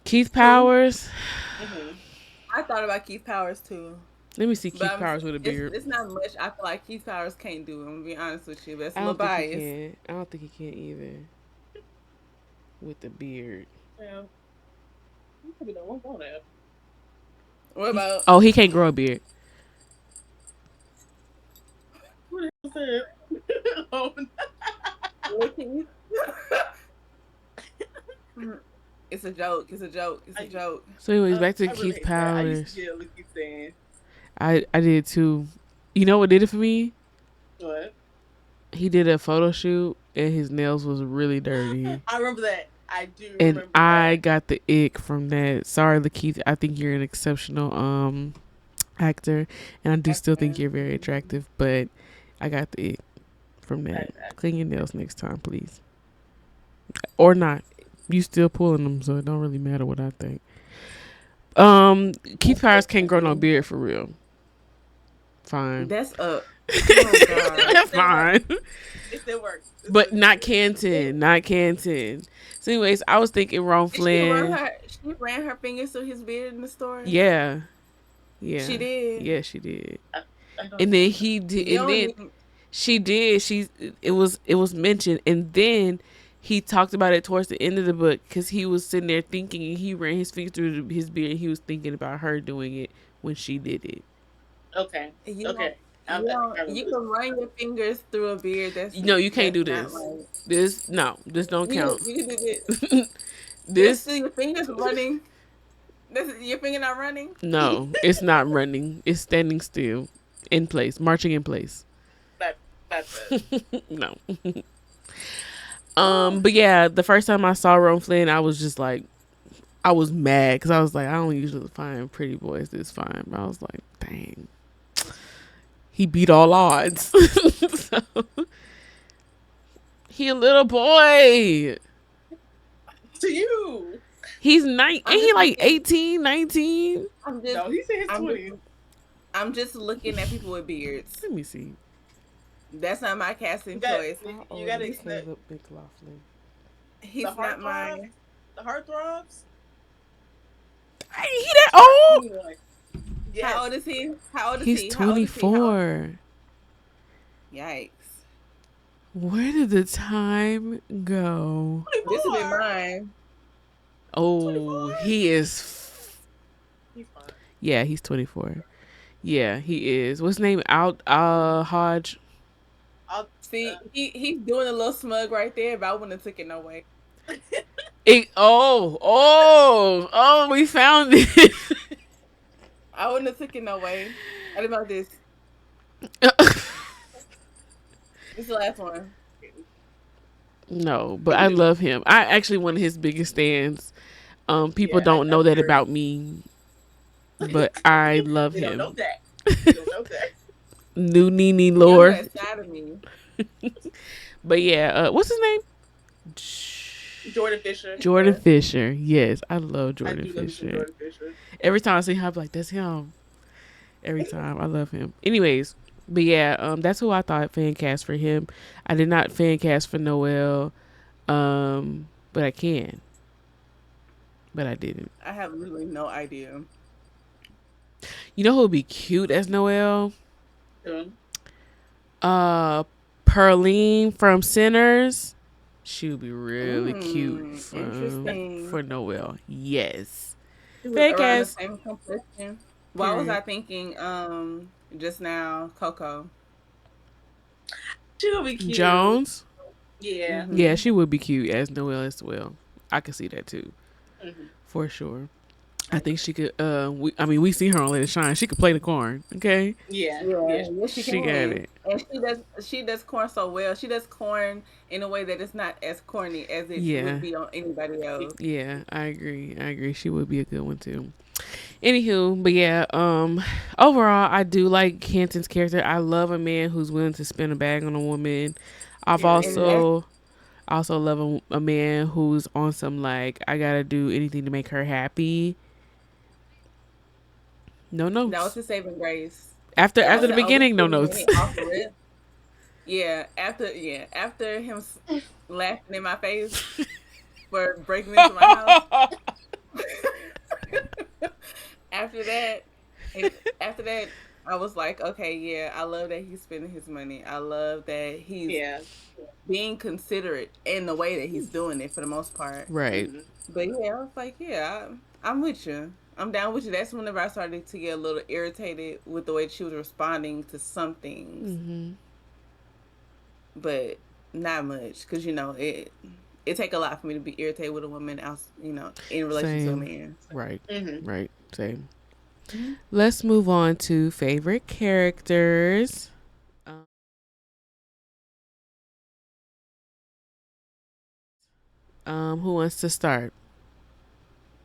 Keith Who? Powers. Mm-hmm. I thought about Keith Powers too. Let me see But Keith Powers with a beard. it's not much I feel like Keith Powers can't do. I'm gonna be honest with you. But it's a I little don't think he biased. can. I don't think he can either with the beard. Yeah, he could be the one going to. What about Oh, he can't grow a beard. Who the hell said? Oh, Lil Keith? It's a joke. It's a joke. It's a joke. So anyways, back to I really Keith hate that. I used Powers. to be a Lucky fan. I did too. You know what did it for me? What? He did a photo shoot and his nails was really dirty. I remember that. I do And remember I that. got the ick from that. Sorry, Lakeith. I think you're an exceptional actor, and I do still think you're very attractive. But I got the ick from that. Clean your nails next time, please, or not. You still pulling them, so it don't really matter what I think. Keith Powers can't grow no beard for real. Fine. That's a oh god. Fine. It still works. But not Canton. Not Canton. So anyways, I was thinking Ron Flynn. She ran her fingers through his beard in the store. Yeah. Yeah. She did. Yeah, she did. I And then he did You and don't then even- she did. It was mentioned and then he talked about it towards the end of the book because he was sitting there thinking and he ran his fingers through his beard and he was thinking about her doing it when she did it. Okay. you Okay. you can run your fingers through a beard. No, you can't do that's this. not like- This don't count. You can do this. There's This still your fingers running. Your finger not running? No, it's not running. It's standing still, in place, marching in place. Not that. No. Oh, But yeah, the first time I saw Ron Flynn, I was just like, I was mad because I was like, I don't usually find pretty boys this fine. But I was like, dang, he beat all odds. So, he a little boy. To you. He's nine. I'm Ain't he just like looking. 18, 19? I'm just. No, he's in his I'm just. 20s. I'm just looking at people with beards. Let me see. That's not my You casting got choice. How you old got is to He's Caleb McLaughlin? the he's not heartthrobs. mine. The heartthrobs. Ain't he that Part old? 21. How Yes. old is he? How old is He's he? How old is he? How old? 24. Yikes! Where did the time go? 24. This would be mine. Oh, 24. he is. He's fine. Yeah, he's 24. Yeah, he is. What's his name? Out Hodge. I'll. See, he's doing a little smug right there, but I wouldn't have took it no way. We found it. I wouldn't have took it no way. What about this? This is the last one. No, but I love him. I actually one of his biggest stands. People Yeah, don't know I'm that very. about me, but I love They don't know him. that. They don't know that. New Nene You don't know lore. that side of me. But yeah, what's his name? Jordan Fisher. Jordan Yeah, Fisher. Yes, I love I Jordan do love me some Fisher. Jordan Fisher. Every time I see him, I'm like, that's him. Every time. I love him. Anyways, but yeah, that's who I thought fan cast for him. I did not fan cast for Noel. But I can. But I didn't. I have literally no idea. You know who would be cute as Noel? Um, Uh Perline from Sinners. She would be really cute Interesting. for Noel. Yes. she would Fan be Around the cast. same complexion. Why was Period. I thinking just now Coco? she would be cute. Jones. Yeah. Yeah, Mm-hmm. she would be cute as Noelle as well. I could see that too, Hmm. for sure. I think she could. We see her on Let It Shine. She could play the corn. Okay, Yeah. Yeah, Yeah. yes she she got can. it. And she does corn so well. She does corn in a way that it's not as corny as it would Yeah, be on anybody else. yeah. I agree. I agree. She would be a good one too. Anywho, but yeah. Overall, I do like Canton's character. I love a man who's willing to spend a bag on a woman. I've And that's also love a man who's on some like I gotta do anything to make her happy. No that was notes. his saving grace. That After was the the only beginning, no thing that notes. made it off the rip. After him laughing in my face for breaking into my house. after that, and after that, I was like, okay, yeah, I love that he's spending his money. I love that he's Yeah. being considerate in the way that he's doing it for the most part. Right. Hmm. But yeah, I was like, yeah, I'm with you. I'm down with you. That's whenever I started to get a little irritated with the way she was responding to some things, Mm-hmm. but not much because it take a lot for me to be irritated with a woman else, in relation to a Same. man. Right. Hmm. Right. Same. Mhm. Let's move on to favorite characters. Um, who wants to start?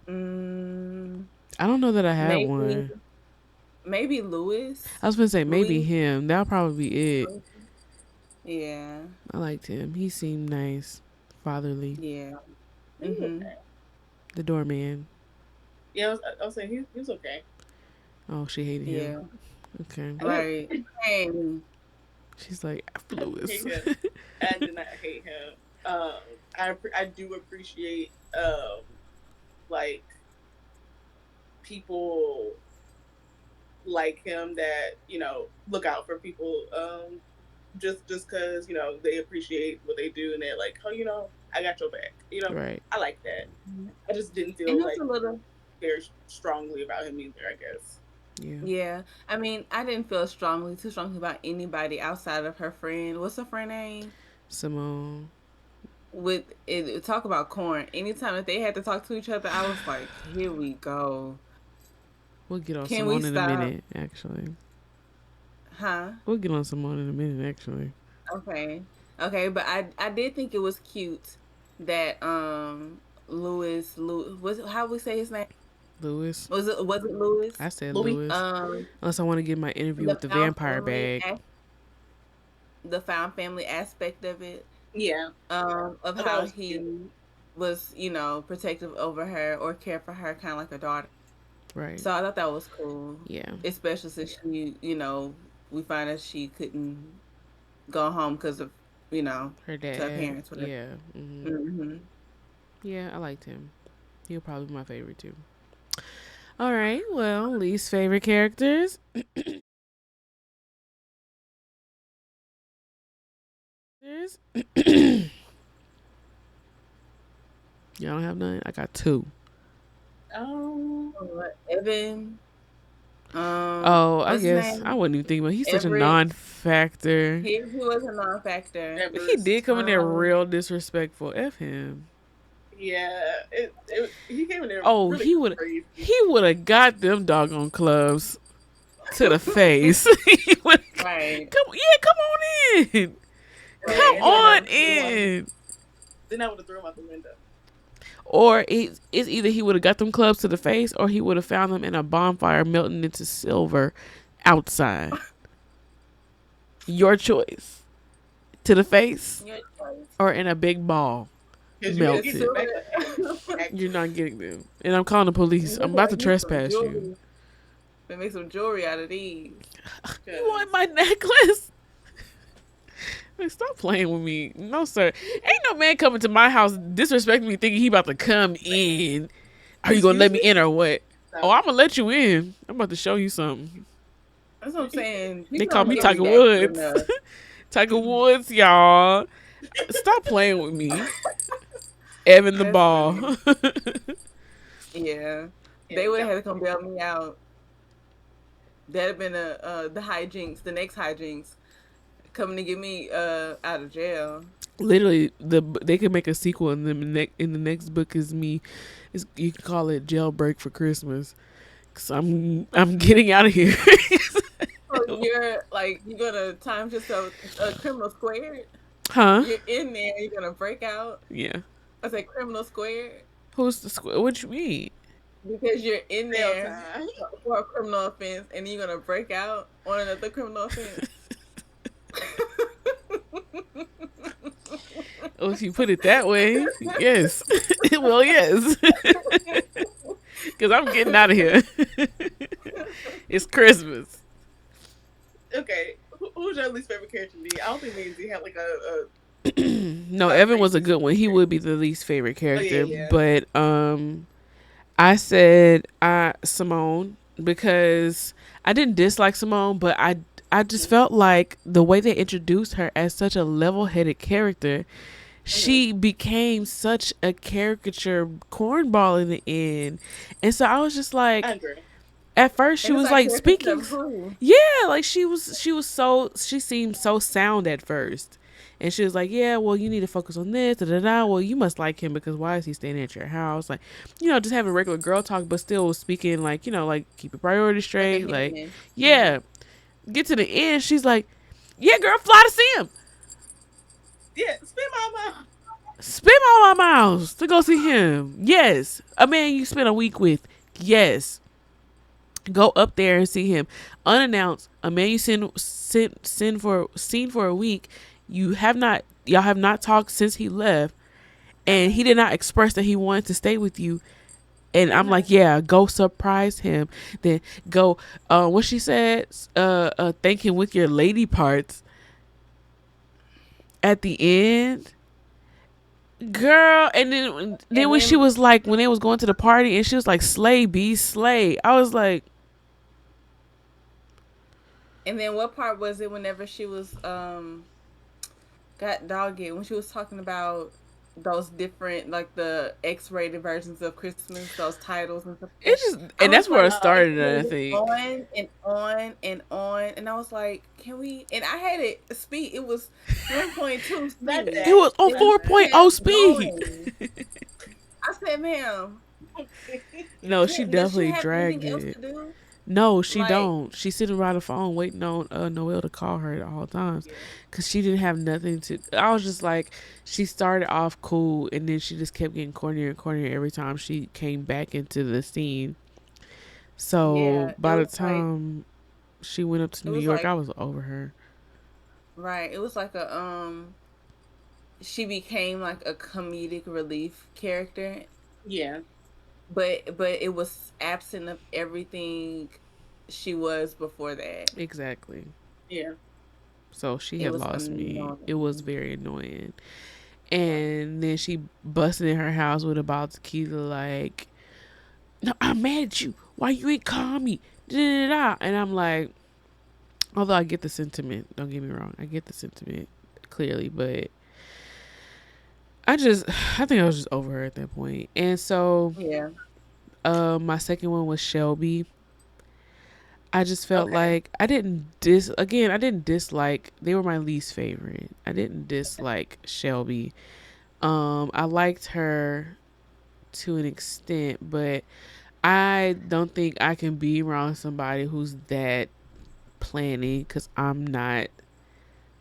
Mm, I don't know that I have maybe one. maybe Louis. I was gonna say maybe Louis. him. That'll probably be it. Yeah. I liked him. He seemed nice, fatherly. Yeah. He was Mhm. okay. The doorman. Yeah, I was saying he was okay. Oh, she hated him. Yeah. Okay. I didn't, Right. Hey. She's like F I didn't hate Lewis. him. I did not hate him. Um, I do appreciate like people like him that look out for people just because they appreciate what they do and they're like, oh, I got your back. Right. I like that. I just didn't And feel that's like a little. very strongly about him either, I guess. Yeah. Yeah. I mean, I didn't feel too strongly about anybody outside of her friend. What's her friend name? Simone. with it, talk about corn. Anytime that they had to talk to each other, I was like, here we go. We'll get on Can we Simone in a stop? minute, actually. Huh? We'll get on Simone in a minute, actually. Okay. Okay, but I did think it was cute that Louis was how we say his name? Lewis. Was it Louis? I said Louis. Lewis. Um Unless I want to get my interview the with the found vampire family bag. the found family aspect of it. Yeah, Of I thought it how was cute. he was, protective over her or care for her kind of like a daughter. Right. So I thought that was cool. Yeah. Especially since we find that she couldn't go home because of, you know, Her to her dad. parents, whatever. Yeah. Mm-hmm. Yeah, I liked him. He'll probably be my favorite too. All right. Well, least favorite characters. Y'all don't have none? I got two. Um, Evan, Oh, I what's his guess I name? wasn't even thinking about. He's such a Everett. non-factor. He was a non-factor. He did Everest. come in there Um, real disrespectful. F him. Yeah, he came in there Oh, really crazy. he would have got them doggone clubs to the face. He would right. come on in. Right. Come And then on in. Then I would have thrown him out the window. Or it's either he would have got them clubs to the face, or he would have found them in a bonfire melting into silver outside. Your choice. To the face, yeah, or in a big ball Because you ain't getting melted. it back like that. You're not getting them. And I'm calling the police. I'm about to make some trespass you. jewelry. They make some jewelry out of these. You want my necklace? Like, stop playing with me. No, sir. Ain't no man coming to my house disrespecting me thinking he about to come in. Are you gonna Excuse let me me? in or what? Oh, No. I'm gonna let you in. I'm about to show you something. That's what I'm saying. They People call don't me get Tiger reacted Woods. enough. Tiger Woods, y'all. Stop playing with me. Evan the That's ball. funny. Yeah. Yeah, They would have that had was to come bail me out. That'd have been the hijinks, the next hijinks, coming to get me out of jail. Literally, they could make a sequel, and in the next book is me. You can call it Jailbreak for Christmas. Cause I'm getting out of here. So you're gonna time yourself criminal squared. Huh? You're in there. You're gonna break out. Yeah. I say criminal squared Who's the square? What you mean? because you're in jail there time. for a criminal offense, and you're gonna break out on another criminal offense. Oh, if you put it that way, yes. Well, yes. Because I'm getting out of here. It's Christmas. Okay, who's your least favorite character? D? I don't think me and Z had like a No, top Evan three was a least good one. favorite He character. would be the least favorite Oh yeah, character, yeah. but I said Simone because I didn't dislike Simone, but I just felt like the way they introduced her as such a level-headed character, Mm-hmm. she became such a caricature cornball in the end. And so I was just I like, agree. at first she And it's was like like caricature speaking, of who? yeah, like she seemed so sound at first. And she was like, yeah, well, you need to focus on this, da da da. Well, you must like him because why is he staying at your house? Like, just having regular girl talk, but still speaking like, like keep your priorities Like a straight. Like, human. Mm-hmm. yeah. Get to the end, she's like, yeah, girl, fly to see him. Yeah, spend my mind. Spend all my miles to go see him. Yes. A man you spent a week with. Yes. Go up there and see him unannounced. A man you seen for a week. Y'all have not talked since he left, and he did not express that he wanted to stay with you. And I'm like, yeah, go surprise him. Then go. What she said. Thank him with your lady parts at the end. Girl, and then And when she then was like, when they was going to the party, and she was like, "Slay, be slay." I was like, and then what part was it whenever she was got dogged when she was talking about those different, like the X-rated versions of Christmas, those titles and stuff like It that. just, I and was that's where it like, it started. I went think on and on and on, and I was like, can we? And I had it speed. It was 1.2 Not speed, it that. was on and Not it 4.0 kept speed. going. I said, ma'am, that. No, she does she definitely have dragged anything else it. to do? No, she Like, don't. She's sitting by the phone waiting on Noel to call her at all times, Yeah. cause she didn't have nothing to. I was just like, she started off cool, and then she just kept getting cornier and cornier every time she came back into the scene. So yeah, by the time she went up to it New was York, I like, was over her. right, it was like a she became like a comedic relief character, Yeah. but it was absent of everything she was before that. Exactly. Yeah. So she It had was lost me. It was annoying. very annoying. Right. And then she busted in her house with about tequila, like, no, I'm mad at you. Why you ain't call me? Da, da, da. And I'm like, although I get the sentiment, don't get me wrong, I get the sentiment clearly, but I think I was just over her at that point. And so, Yeah. my second one was Shelby. I just felt Okay. like I didn't dislike, they were my least favorite. I didn't dislike Shelby. I liked her to an extent, but I don't think I can be around somebody who's that planning, because I'm not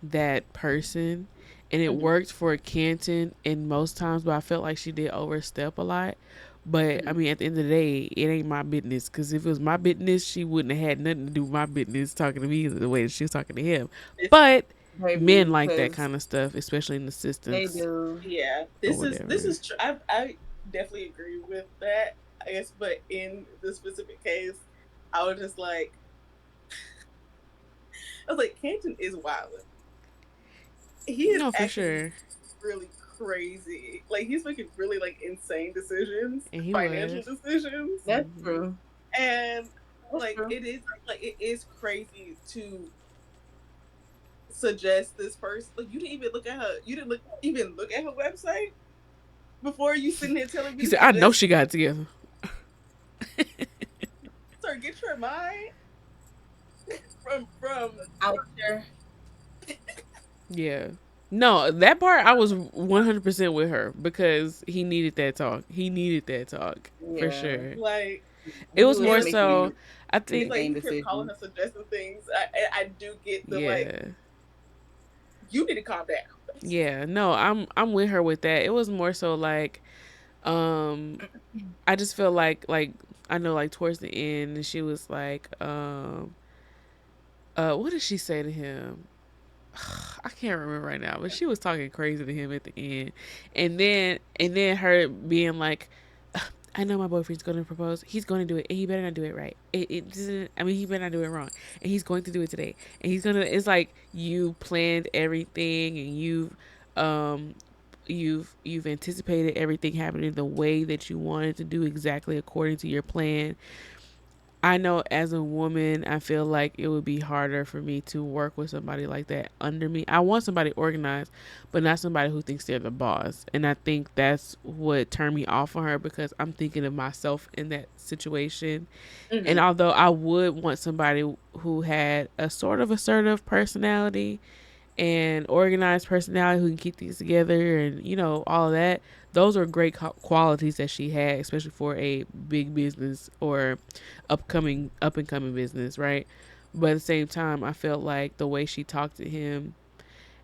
that person. And it Mm-hmm. worked for Canton in most times, but I felt like she did overstep a lot. But I Mm-hmm. mean, at the end of the day, it ain't my business. Because if it was my business, she wouldn't have had nothing to do with my business talking to me the way that she was talking to him. This. But men Baby, like that because kind of stuff, especially in they assistance do. Yeah. or This whatever. is true. I definitely agree with that. I guess, but in this specific case, I was just like, I was like, Canton is wild. He is No, for acting sure. really crazy. Like he's making really like insane decisions, And he financial was. decisions, That's Hmm. true. and That's true. like it is crazy to suggest this person. Like you didn't even look at her. You didn't even look at her website before you sitting there telling me He to said, I know suggest. she got it together. Sir, get your mind from. Out there. Yeah. No, that part I was 100% with her, because he needed that talk. He needed that talk for Yeah. sure. Like It He was it was more was so, making I it's think, like insane he kept calling decisions. her suggesting things. I do get the like yeah. you need to calm down. Yeah. No, I'm with her with that. It was more so like, um I just feel like I know, like towards the end she was like, what did she say to him? I can't remember right now, but she was talking crazy to him at the end, and then her being like, I know my boyfriend's going to propose. He's going to do it, and he better not do it right. It doesn't. I mean, he better not do it wrong, and he's going to do it today, and he's gonna. It's like you planned everything, and um, you've anticipated everything happening the way that you wanted to do, exactly according to your plan. I know as a woman, I feel like it would be harder for me to work with somebody like that under me. I want somebody organized, but not somebody who thinks they're the boss. And I think that's what turned me off on her, because I'm thinking of myself in that situation. And Mm-hmm. although I would want somebody who had a sort of assertive personality and organized personality, who can keep things together, and all of that, those are great qualities that she had, especially for a big business or up and coming business, right? But at the same time, I felt like the way she talked to him,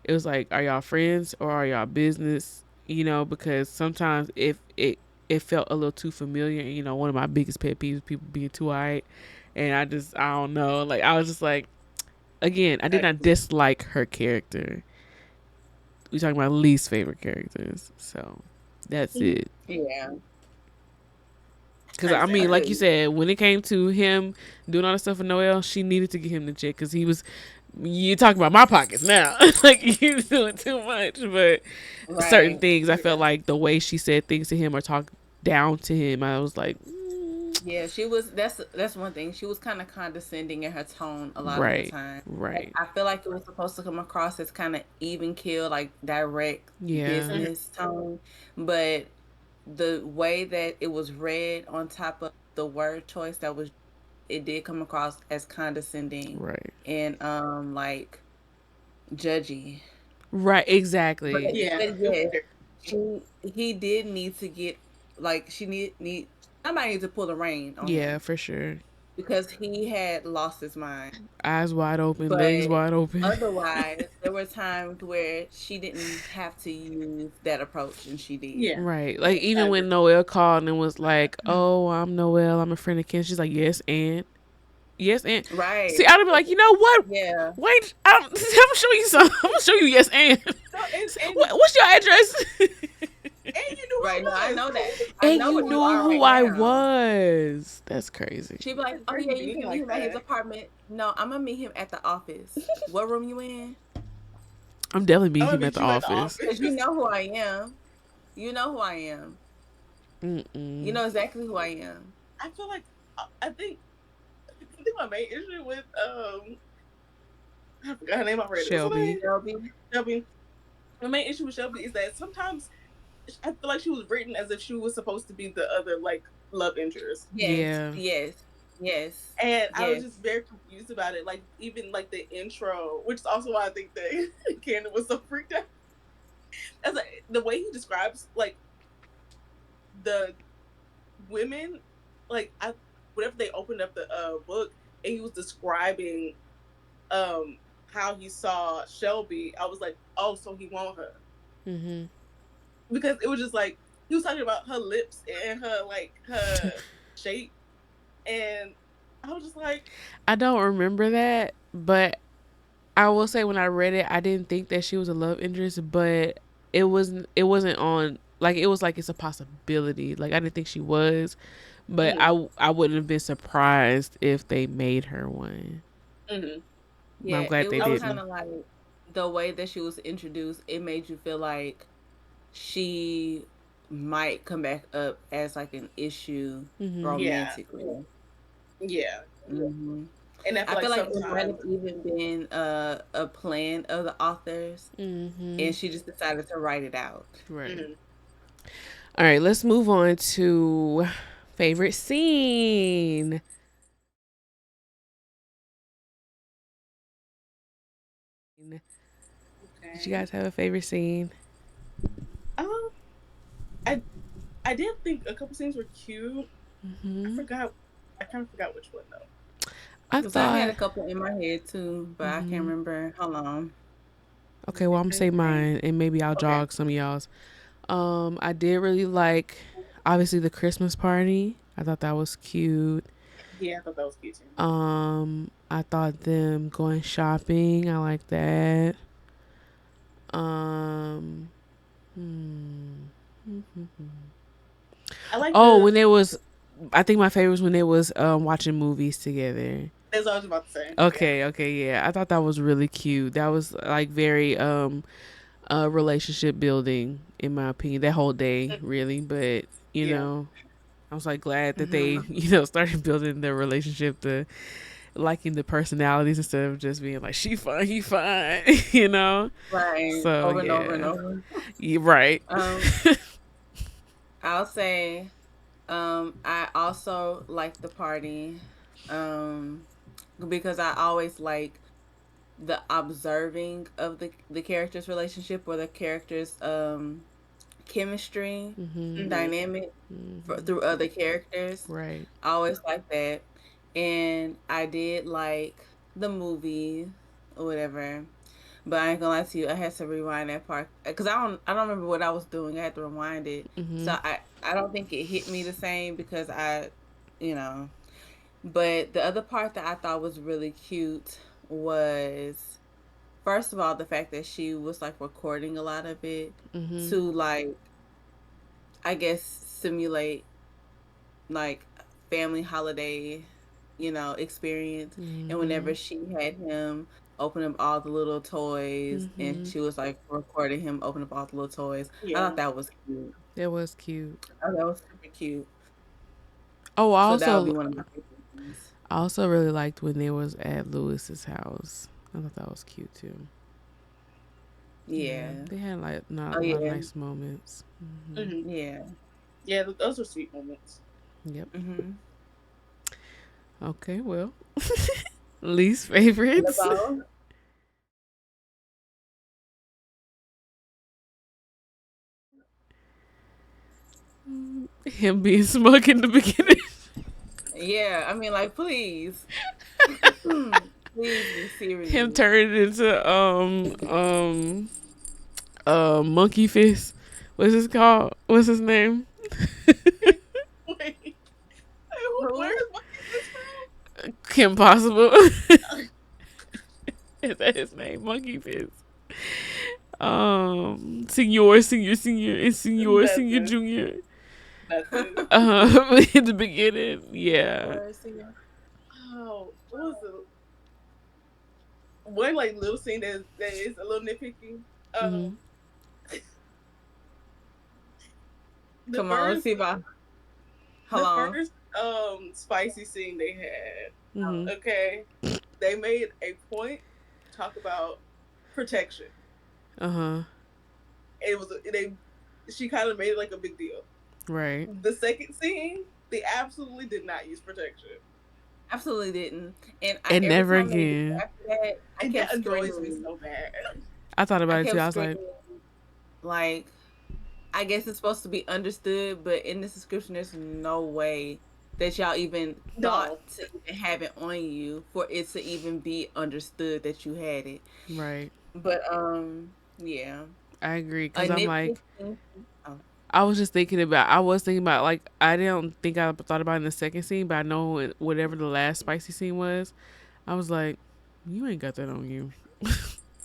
it was like, are y'all friends or are y'all business? Because sometimes if it felt a little too familiar. And, one of my biggest pet peeves is people being too alright, and I don't know, like I was just like, again, I did not dislike her character. We talking about least favorite characters, so that's Mm-hmm. it. Yeah. Because I Understand. mean, like you Agreed. said, when it came to him doing all the stuff with Noel, she needed to get him the check, because he was. You talking about my pockets now? Like, you doing too much. But certain Right. things, I felt Yeah. like the way she said things to him or talked down to him, I was like, Yeah, she was. That's one thing. She was kind of condescending in her tone a lot of the Right. time. Like Right. I feel like it was supposed to come across as kind of even kill, like direct Yeah. Mhm. business tone, but the way that it was read on top of the word choice, that was it did come across as condescending Right. and like judgy. Right. But Exactly. Yeah, but it was yes, very. he did need to get like she need somebody needs to pull the rein on Yeah, him for sure. because he had lost his mind. Eyes wide open, legs But wide open. otherwise, there were times where she didn't have to use that approach, and she did. Yeah, Right. Like yeah, I even agree. when Noel called and was like, "Oh, I'm Noel. I'm a friend of Ken." She's like, "Yes, and yes, and." See, Right. I'd be like, you know what? Yeah. Wait, I'm gonna show you something. I'm gonna show you yes, and. So What's your address? and you knew Right. No, I I was. know that. I And know you where you knew are who right I now. was. That's crazy. She'd be like, "Oh Why are yeah, you you being can meet like him at his that? apartment." No, I'm gonna meet him at the office. What room you in? I'm definitely I'm meeting gonna him at meet the you at the office. office. Cause you know who I am. You know who I am. You Mm-mm. know exactly who I am. I feel like I think my main issue with I forgot her name already. What's her name? Shelby. Shelby. Shelby. My main issue with Shelby is that sometimes I feel like she was written as if she was supposed to be the other like love interest, Yes. Yeah. Yes. Yes. and I was Yes. just very confused about it. Like even like the intro, which is also why I think that Cannon was so freaked out. As like the way he describes like the women, like I whenever they opened up the book and he was describing um how he saw Shelby, I was like, oh, so he want her, Mm-hmm. because it was just like he was talking about her lips and her like her shape, and I was just like, I don't remember that, but I will say when I read it, I didn't think that she was a love interest, but it wasn't on like it was like it's a possibility. Like I didn't think she was, but mm-hmm, I wouldn't have been surprised if they made her one. mm-hmm. I'm Yeah. glad It they I was was, kind didn't. of like the way that she was introduced. It made you feel like she might come back up as like an issue Mm-hmm. yeah, romantically. yeah, Hmm. and I feel I like feel like it might sometimes, have even been a plan of the authors, Mm-hmm. and she just decided to write it out. Right. mm-hmm. All right. Let's move on to favorite scene. Did you Okay. guys have a favorite scene? Um, I I did think a couple scenes were cute. I Mm-hmm. forgot. I kind of forgot which one though. I Because I had thought. a couple in my head too, but I can't Mm-hmm. remember how long. Okay, well I'm gonna say mine, and maybe I'll Okay. jog some of y'all's. I did really like, obviously the Christmas party. I thought that was cute. Yeah, I thought that was cute too. I thought them going shopping. I like that. Um, hmm. I like Oh, the. when it was, I think my favorite was when they was watching movies together. That's what I was about to say. Yeah. Okay, okay, yeah. I thought that was really cute. That was like very relationship building in my opinion. That whole day, really, but you Yeah. know, I was like glad that they, Hmm. started building their relationship to liking the personalities instead of just being like she fine, he fine, Right, So over and over and yeah, over. you right. Um, I'll say, I also like the party, um, because I always like the observing of the characters' relationship or the characters' chemistry Mhm. Mm-hmm. dynamic Mhm. through other characters. Right. I always like that, and I did like the movie or whatever. But I ain't gonna lie to you, I had to rewind that part because I don't remember what I was doing. I had to rewind it, so Mhm. I don't think it hit me the same because you know. But the other part that I thought was really cute was first of all the fact that she was like recording a lot of it Mhm. to like I guess simulate like family holiday, experience. And whenever Mhm. she had him open up all the little toys and Mhm. she was like recording him open up all the little toys, I Yeah. thought that was cute. That was cute. I thought that was super cute. Oh, So that would be one of my favorite ones. I also really liked when they was at Lewis's house. I thought that was cute too. Yeah, Yeah. they had like not Oh a lot of yeah. nice moments. Hmm. Hmm. Yeah. Yeah, those are sweet moments. Yep. Mhm. Okay, well, least What favorites. about? Him being smug in the beginning. Yeah, I mean, like, please, please be Him serious. turning into monkey fist. What's his called? What's his name? Wait, where Who? is Monkey Fist Kim Possible. from? Is that his name? Monkey fist. Senior, and senior, Nothing. junior. Nothing. In the beginning, yeah. Where is he? Oh, what was the one like little scene that is a little nitpicky? Hmm. Um, the Come on, let's first see if I. Hold the on. first spicy scene they Hmm. had. Okay, they made a point to talk about protection. Uh huh. It was they she kind of made it like a big deal. Right. The second scene, they absolutely did not use protection, Absolutely didn't. And And every never time they did again. after that, I and that kept annoys me screaming. so bad. I thought I about it too. kept I was like, screaming. Like, I guess it's supposed to be understood, but in this description, there's no way that y'all even thought No, to even have it on you for it to even be understood that you had it. right. But yeah, I agree a because I'm nitpick. like, Oh, I was just thinking about. I was thinking about like I didn't think I thought about it in the second scene, but I know whatever the last spicy scene was, I was like, you ain't got that on you.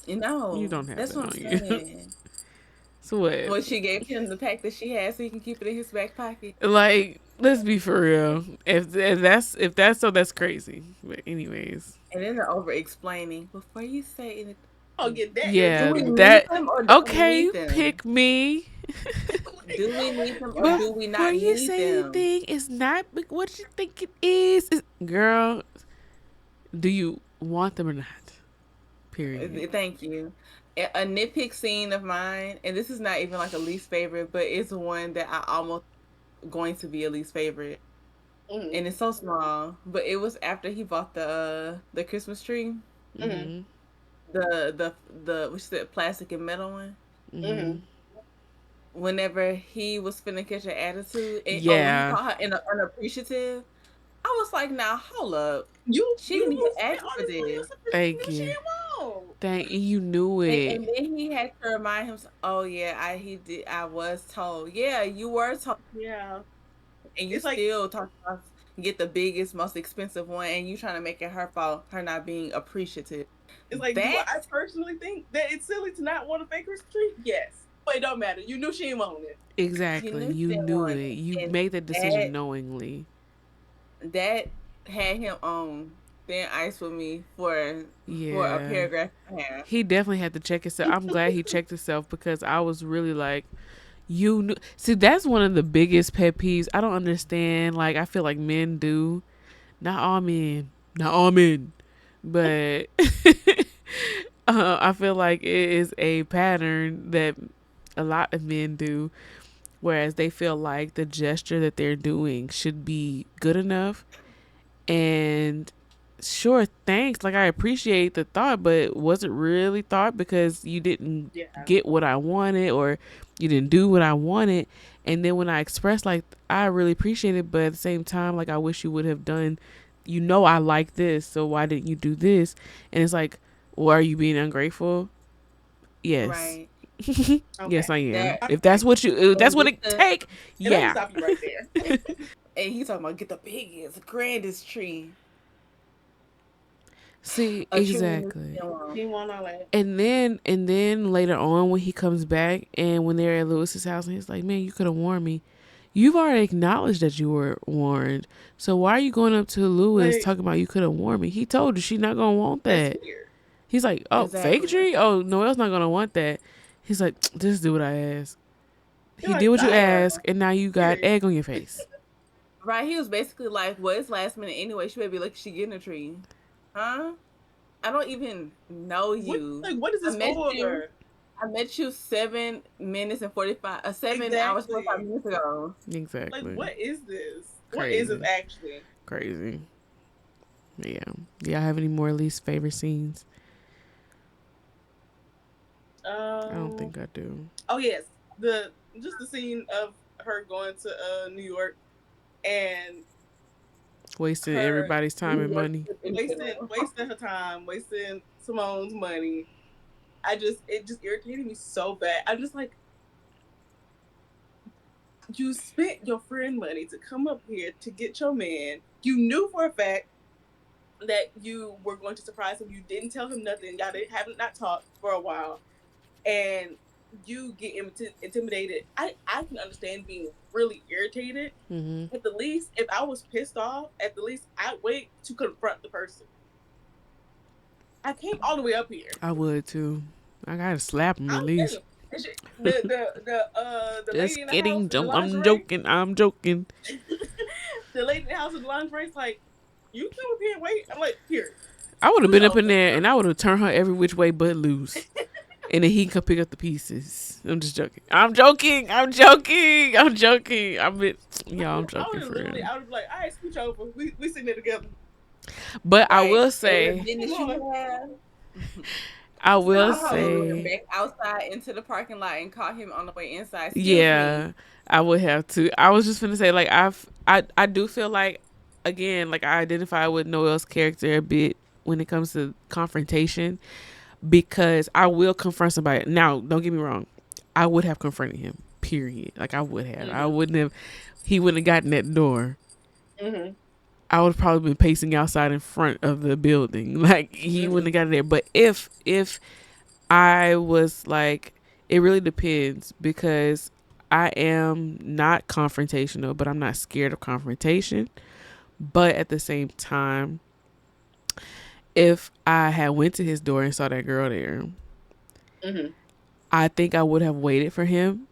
You no, don't have that's that what I'm on you. saying. So what? Well, she gave him the pack that she had so he can keep it in his back pocket. Like, let's be for real. If that's so, that's crazy. But anyways, And then the over explaining before you say anything. I'll get that Do yeah, we irritating. need that them or don't we okay. need them? Pick me. Do we need them or do we Before not you need say them? anything, it's not what you think it is. Girl, do you want them or not? Period. Thank you. A nitpick scene of mine, and this is not even like a least favorite, but it's one that I almost going to be a least favorite, Mm-hmm. and it's so small. But it was after he bought the Christmas tree, Mm-hmm. Mhm. the which is the plastic and metal one. Mm-hmm. Mhm. Whenever he was finna catch an attitude, and when he Yeah. called her unappreciative, I was like, "Now hold up, she didn't even You spent ask all for this money on this." something you Thank knew she you. didn't want. Thank you. Knew it. And then he had to remind himself, "Oh yeah, he did. I was told. Yeah, you were told, Yeah, and you it's like still talk about get the biggest, most expensive one, and you trying to make it her fault, her not being appreciative. do That I personally think that it's silly to not want a fake Christmas tree? Yes, but it don't matter. You knew she didn't want it. you Exactly. knew she You didn't knew want it. it, You and made that decision that knowingly. that had him on thin ice with me for a Yeah. paragraph and a half. He definitely had to check himself. I'm glad he checked himself because I was really like, you knew. See, that's one of the biggest pet peeves. I don't understand. Like, I feel like men do. Not all men. Not all men. But I feel like it is a pattern that a lot of men do. Whereas they feel like the gesture that they're doing should be good enough. And sure, thanks. Like, I appreciate the thought, but was it really thought because you didn't Yeah, get what I wanted or you didn't do what I wanted? And then when I express, like, I really appreciate it, but at the same time, like, I wish you would have done, I like this, so why didn't you do this? And it's like, well, are you being ungrateful? Yes. Right. Yes, okay. I am. That Stop If you right that's what you, if and that's what get it the take, and let me yeah. stop you right there. and he's talking about get the biggest, grandest tree. See, A tree in exactly. the She didn't want all that. And then later on when he comes back and when they're at Lewis's house and he's like, man, you could have warned me. You've already acknowledged that you were warned. So why are you going up to Lewis Like talking about you could have warned me? He told you she's not gonna want that's that. weird. He's like, oh, fake Exactly. tree? Oh, Noel's not gonna want that. He's like, just do what I asked. You're He did like, what you I Yeah. asked, and now you got period. egg on your face. Right, he was basically like, "Well, it's last minute anyway. She better be lucky she getting a tree." Huh? I don't even know What you. like what is I this met you. for? I met you 7 minutes and 45. 7 hours 45 Exactly. minutes ago. Like Exactly. what is this? What is this Crazy. actually? Crazy. Yeah. Do y'all have any more least favorite scenes? I don't Um. think I do. Oh yes, the just the scene of her going to New York and Wasting her everybody's time New and York money. trip in general. wasting her time, wasting Simone's money. It just irritated me so bad. I'm just like, you spent your friend money to come up here to get your man. You knew for a fact that you were going to surprise him. You didn't tell him nothing. Y'all didn't haven't not talked for a while, and you get intimidated. I can understand being really irritated. Mm-hmm. At the least, if I was pissed off, at the least I'd wait to confront the person. I came all the way up here. I would too. I gotta slap him at I'm least. saying the lady Just in the house kidding. in the I'm lingerie, joking. I'm joking. the lady in the house in the lingerie is like, you come up here and wait. I'm like, here, I would have who's been up old in enough to there come? and I would have turned her every which way but loose. And then he can come pick up the pieces. I'm just joking. I'm joking. I'm joking. I'm joking. Y'all, I'm I joking would have for literally, real. I would be like, all right, scooch over. We sitting there together. But I Right. will And what say, business Come on, you have? I will stop. Followed him say, back outside into the parking lot and caught him on the way inside. Excuse me. yeah, I would have to. I was just gonna say, like, I do feel like, again, like I identify with Noel's character a bit when it comes to confrontation because I will confront somebody. Now, don't get me wrong, I would have confronted him. Period. Like I would have. I Mm-hmm. wouldn't have. He wouldn't have gotten that door. Mm-hmm. I would have probably been pacing outside in front of the building. Like he Mm-hmm. wouldn't have got there. But if I was like, it really depends because I am not confrontational, but I'm not scared of confrontation. But at the same time, if I had went to his door and saw that girl there, Mm-hmm. I think I would have waited for him.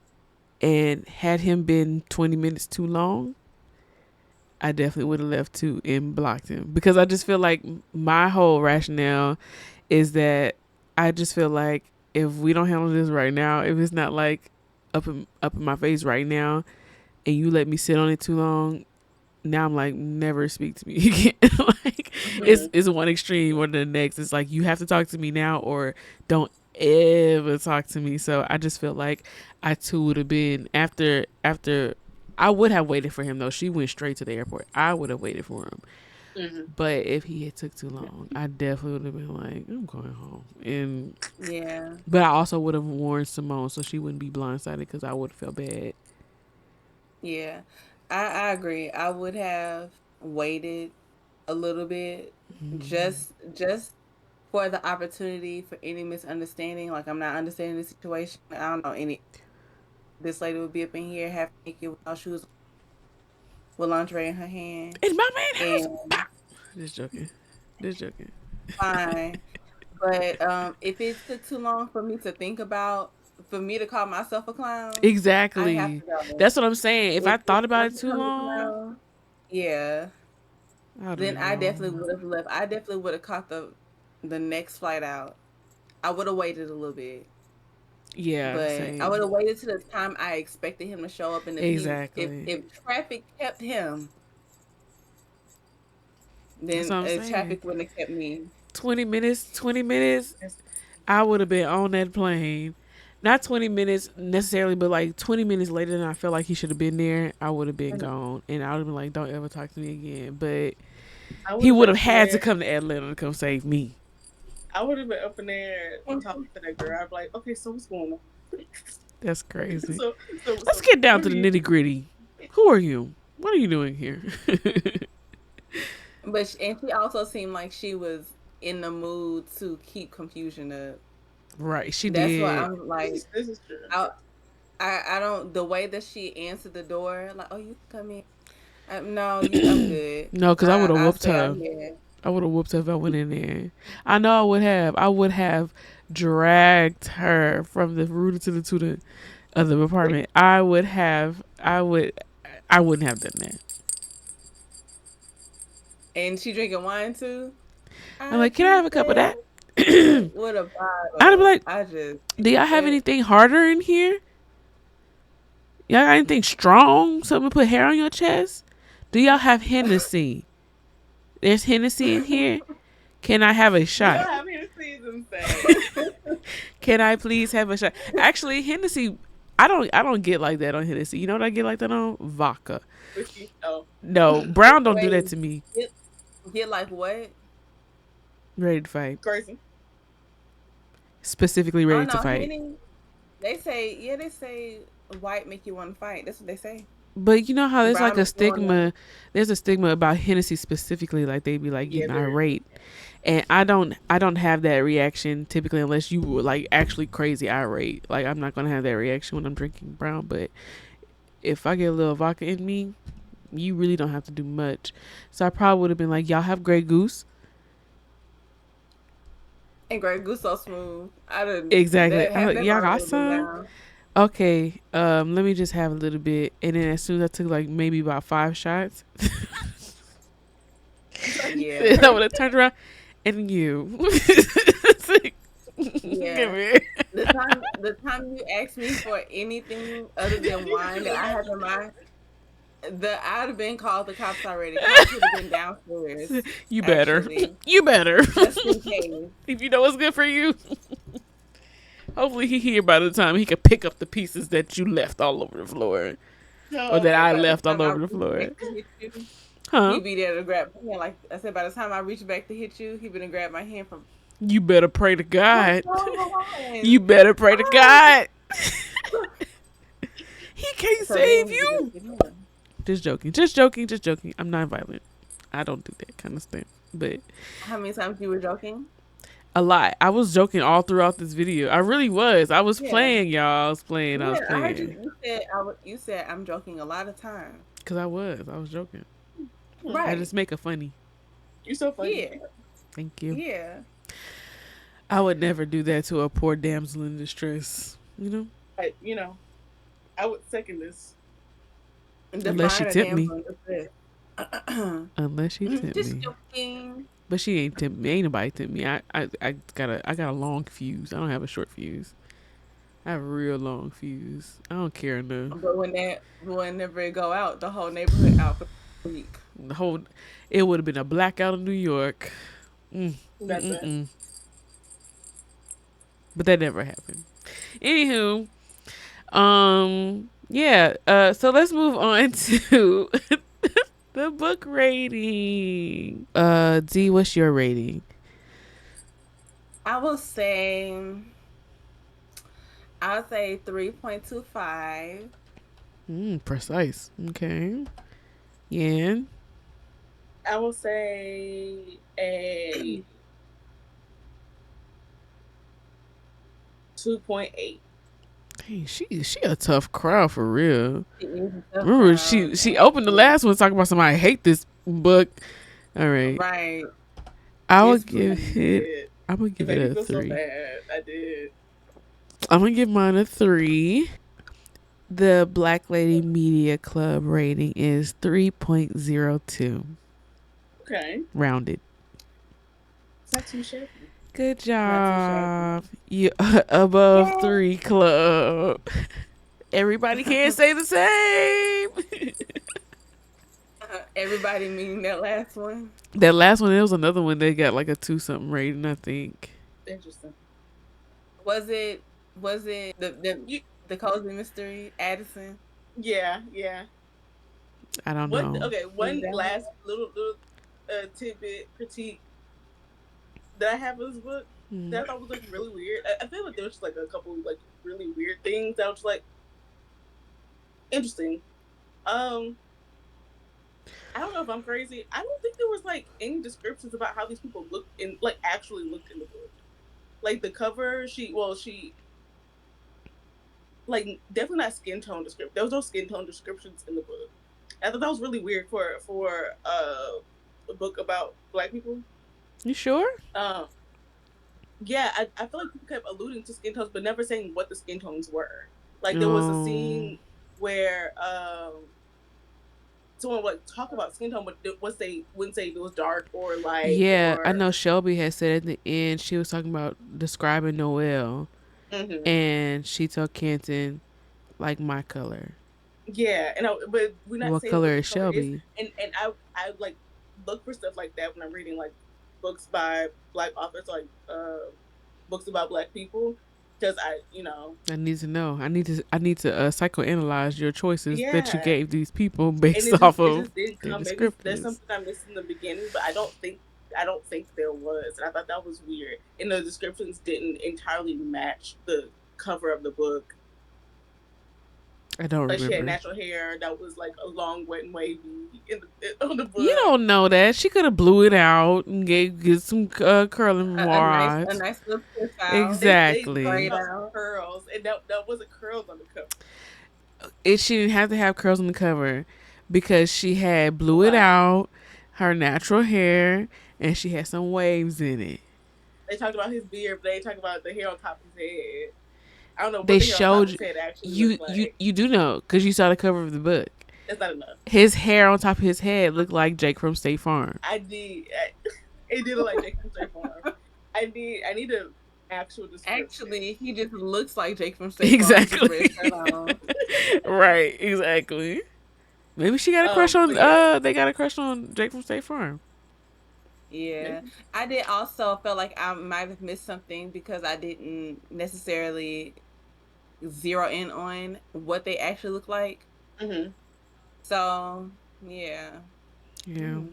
And had him been 20 minutes too long, I definitely would have left too and blocked him because I just feel like my whole rationale is that I just feel like if we don't handle this right now, if it's not like up in my face right now, and you let me sit on it too long, now I'm like never speak to me again. Like Mm-hmm. it's one extreme or the next. It's like you have to talk to me now or don't ever talk to me. So I just feel like I too would have been after I would have waited for him though. She went straight to the airport. I would have waited for him. Mm-hmm. But if he had took too long, I definitely would have been like, I'm going home. And Yeah. but I also would have warned Simone so she wouldn't be blindsided because I would have felt bad. Yeah. I agree. I would have waited a little bit just for the opportunity for any misunderstanding. Like I'm not understanding the situation. I don't know any this lady would be up in here half naked without shoes with lingerie in her hand. It's my man house. And Ah! Just joking. Just joking. fine. But if it took too long for me to think about, for me to call myself a clown, I have Exactly. to go. That's what I'm saying. If I If thought about once it it too comes to long, clown, yeah, I would have then been I definitely gone. would have left. I definitely would have caught the next flight out. I would have waited a little bit, Yeah, but I would same. have waited to the time I expected him to show up. And if he, Exactly. if traffic kept him, That's what then I'm saying. traffic wouldn't have kept me. 20 minutes, 20 minutes, I would have been on that plane. Not 20 minutes necessarily, but like 20 minutes later than I felt like he should have been there, I would have been gone. And I would have been like, don't ever talk to me again. But I would he have would been have up in had to there. come to Atlanta to come save me. I would have been up in there talking to that girl. I'd be like, okay, so what's going on? That's crazy. so, Let's get down what to are the you nitty doing? gritty. Who are you? What are you doing here? But and she also seemed like she was in the mood to keep confusion up. Right, she That's why did. I'm like, This is true. I I don't the way that she answered the door, like, oh, you come in. No, I'm good. No, because I would have I'll whooped stay out her. here. I would have whooped her if I went in there. I know I would have. I would have dragged her from the rooter to the tutor of the apartment. I would have. I would. I wouldn't have done that. And she drinking wine too. I'm I like, can I have keep a cup of it that? with a I'd be bottle. like, I just do y'all keep have it. anything harder in here? Y'all got anything strong? Something to put hair on your chest? Do y'all have Hennessy? There's Hennessy in here. Can I have a You shot? don't have any seasons insane. Can I please have a shot? Actually, Hennessy, I don't get like that on Hennessy. You know what I get like that on? Vodka. Whiskey. Oh, No, Brown don't do that Wait, to me. get, get like what? Ready to fight. crazy. Specifically Oh ready to no, fight. Henny. They say yeah. They say white make you want to fight. That's what they say. But you know how there's Brown like a make you want to. stigma. There's a stigma about Hennessy specifically, like they be like Yeah, getting there is. irate, and I don't have that reaction typically unless you were like actually crazy irate. Like I'm not gonna have that reaction when I'm drinking brown. But if I get a little vodka in me, you really don't have to do much. So I probably would have been like, y'all have Grey Goose. And Grey Goose so smooth. I didn't Exactly. that half that Y'all bottle got would have been some. down. Okay. Let me just have a little bit, and then as soon as I took like maybe about 5 shots, Yeah, I would have turned around and you. It's like, come yeah. here. The time you asked me for anything other than You wine should that have I got have you. in my the I'd have been called the cops already. Cops would have been downstairs, You better. actually, You better. just in case. If you know what's good for you. Hopefully he here by the time he can pick up the pieces that you left all over the floor. Or that Oh And I by the left all time I over the reach floor. back to hit you, Huh? he'd be there to grab my hand. Like I said, by the time I reach back to hit you, he would have grabbed my hand from You better pray to what's God. wrong with You wine? better pray to Oh. God. He can't So then save we could you. just get him. Just joking. Just joking. Just joking. I'm not violent. I don't do that kind of stuff. But How many times you were joking? a lot. I was joking all throughout this video. I really was. I was Yeah. playing, y'all. I was playing. I was Yeah, I heard you. playing. You said you said I'm joking a lot of times. Because I was. I was joking. Hmm. I Right. just make it funny. You're so funny. Yeah. Thank you. Yeah. I would never do that to a poor damsel in distress. You know? You know, I would second this. Unless she Define a tipped damn me. understood. Unless she tipped Just me. joking. But she ain't tempt me. Ain't nobody tempt me. I got a long fuse. I don't have a short fuse. I have a real long fuse. I don't care enough. But whenever it go out, the whole neighborhood out for a week. The whole it would have been a blackout in New York. Mm, mm, That's mm, it. mm. But that never happened. Anywho, yeah. So let's move on to the book rating. D, what's your rating? I will say I'll say 3.25. Precise. Okay. Yeah. I will say a 2.8. Hey, she a tough crowd for real. It is a tough Remember, crowd. she opened the last one talking about somebody hate this book. All right, Right. I It's would really give it. good. I'm gonna It give it made me a feel so 3. bad. I did. I'm gonna give mine a 3. The Black Lady Media Club rating is 3.02, Okay. rounded. It's not too shabby. Good Not too shabby. job, you above Yay. 3 club. Everybody can't say the same. Everybody meaning that last one. That last one, there was another one that got like a 2 something rating, I think. Interesting. Was it the You, the cozy mystery Addison? yeah, yeah. I don't One know. okay. Was One that one? last little tidbit critique that I have of this book Hmm. that I thought was like really weird. I feel like there was just like a couple like really weird things that was like interesting. Um, I don't know if I'm crazy. I don't think there was like any descriptions about how these people looked in like actually looked in the book. Like the cover, she like definitely not skin tone description. There was no skin tone descriptions in the book. I thought that was really weird for a book about Black people. You sure? Um, yeah, I feel like people kept alluding to skin tones, but never saying what the skin tones were. Like there was a Oh. scene where someone would like talk about skin tone, but once they wouldn't say it was dark or light Yeah, I or. know Shelby had said at the end she was talking about describing Noel, Mm-hmm. and she told Kanton like my color. Yeah, but we're not What saying what color the is color is, Shelby? and I like look for stuff like that when I'm reading like books by Black authors, like books about Black people, because I need to know. I need to psychoanalyze your choices that you yeah, gave these people and based it just off it of just didn't their come. Maybe there's descriptors. something I missed in the beginning, but I don't think there was, and I thought that was weird. And the descriptions didn't entirely match the cover of the book. I don't Like she had remember. natural hair that was like a long, wet, and wavy on the You book. don't know that. She could have blew it out and get some curling A nice, a rods. nice little hairstyle, They talked Exactly. sprayed about out. curls, and that wasn't curls on the cover. She didn't have to have curls on the cover because she had blew it Why? out, her natural hair, and she had some waves in it. They talked about his beard, but they talked about the hair on top of his head. I don't know what They the hair on top of showed his head actually you looked you like. you do know because you saw the cover of the book. That's not enough. His hair on top of his head looked like Jake from State Farm. I need. It did look like Jake from State Farm. I need an actual description. Actually, he just looks like Jake from State Farm with his red Exactly. shirt on. Right. Exactly. Maybe she got a crush on. But yeah, They got a crush on Jake from State Farm. Yeah. maybe. I did also feel like I might have missed something because I didn't necessarily zero in on what they actually look like. Mm-hmm. So, yeah. Yeah. Mm.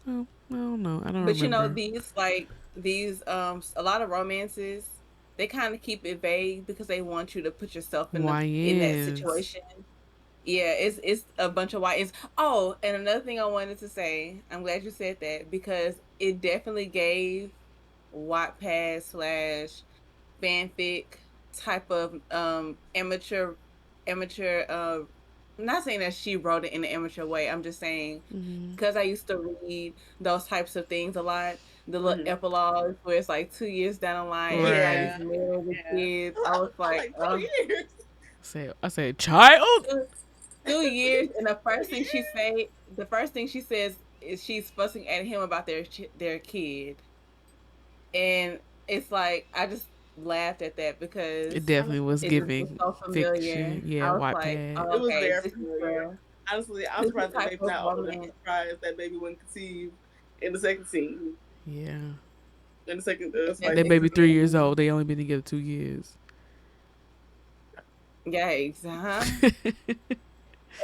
Oh, I don't know. I don't But remember. these a lot of romances, they kind of keep it vague because they want you to put yourself in that YNs. situation. Yeah, it's a bunch of YNs. Oh, and another thing I wanted to say, I'm glad you said that because it definitely gave Wattpad slash fanfic type of amateur I'm not saying that she wrote it in an amateur way. I'm just saying Mm-hmm. because I used to read those types of things a lot, the little Mm-hmm. epilogues where it's like 2 years down the line, everybody's Right. Yeah. married with Yeah. kids. I was like, Like 2 years. I said, child. 2 years, and the first thing she says is she's fussing at him about their kid, and it's like I just laughed at that because It definitely was it just was giving so familiar. fiction. Yeah, I was like, Wattpad. oh, It was okay, very familiar. Honestly, I'm this is surprised the that type baby's of not old enough. I'm romance. surprised that baby wouldn't conceive in the second scene. Yeah. In the second They fight scene. baby Definitely 3 years old. They only been together 2 years. yikes, huh?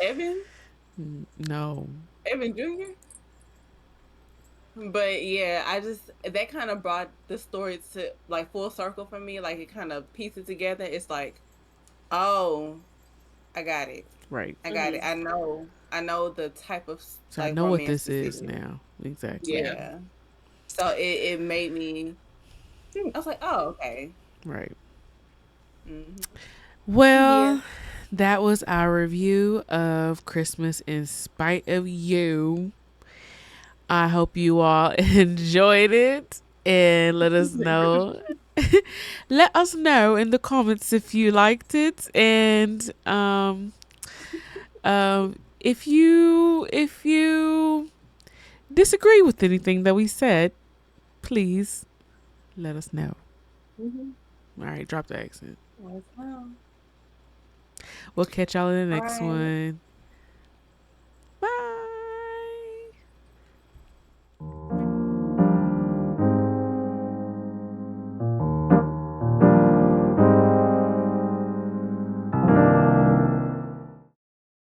Evan, No. Evan Jr. But yeah, I just that kind of brought the story to like full circle for me. Like it kind of pieced it together. It's like, oh, I got it. Right. I got it. Mm-hmm. I know the type of So I like know what romance this this is is. now. Exactly. Yeah. Yeah. So it made me. I was like, oh, okay. Right. Hmm. Yeah. Well, that was our review of Christmas in Spite of You. I hope you all enjoyed it and let us know. Let us know in the comments if you liked it and if you disagree with anything that we said, please let us know. Hmm. All right, drop the accent. Well, We'll catch y'all in the all next right. one.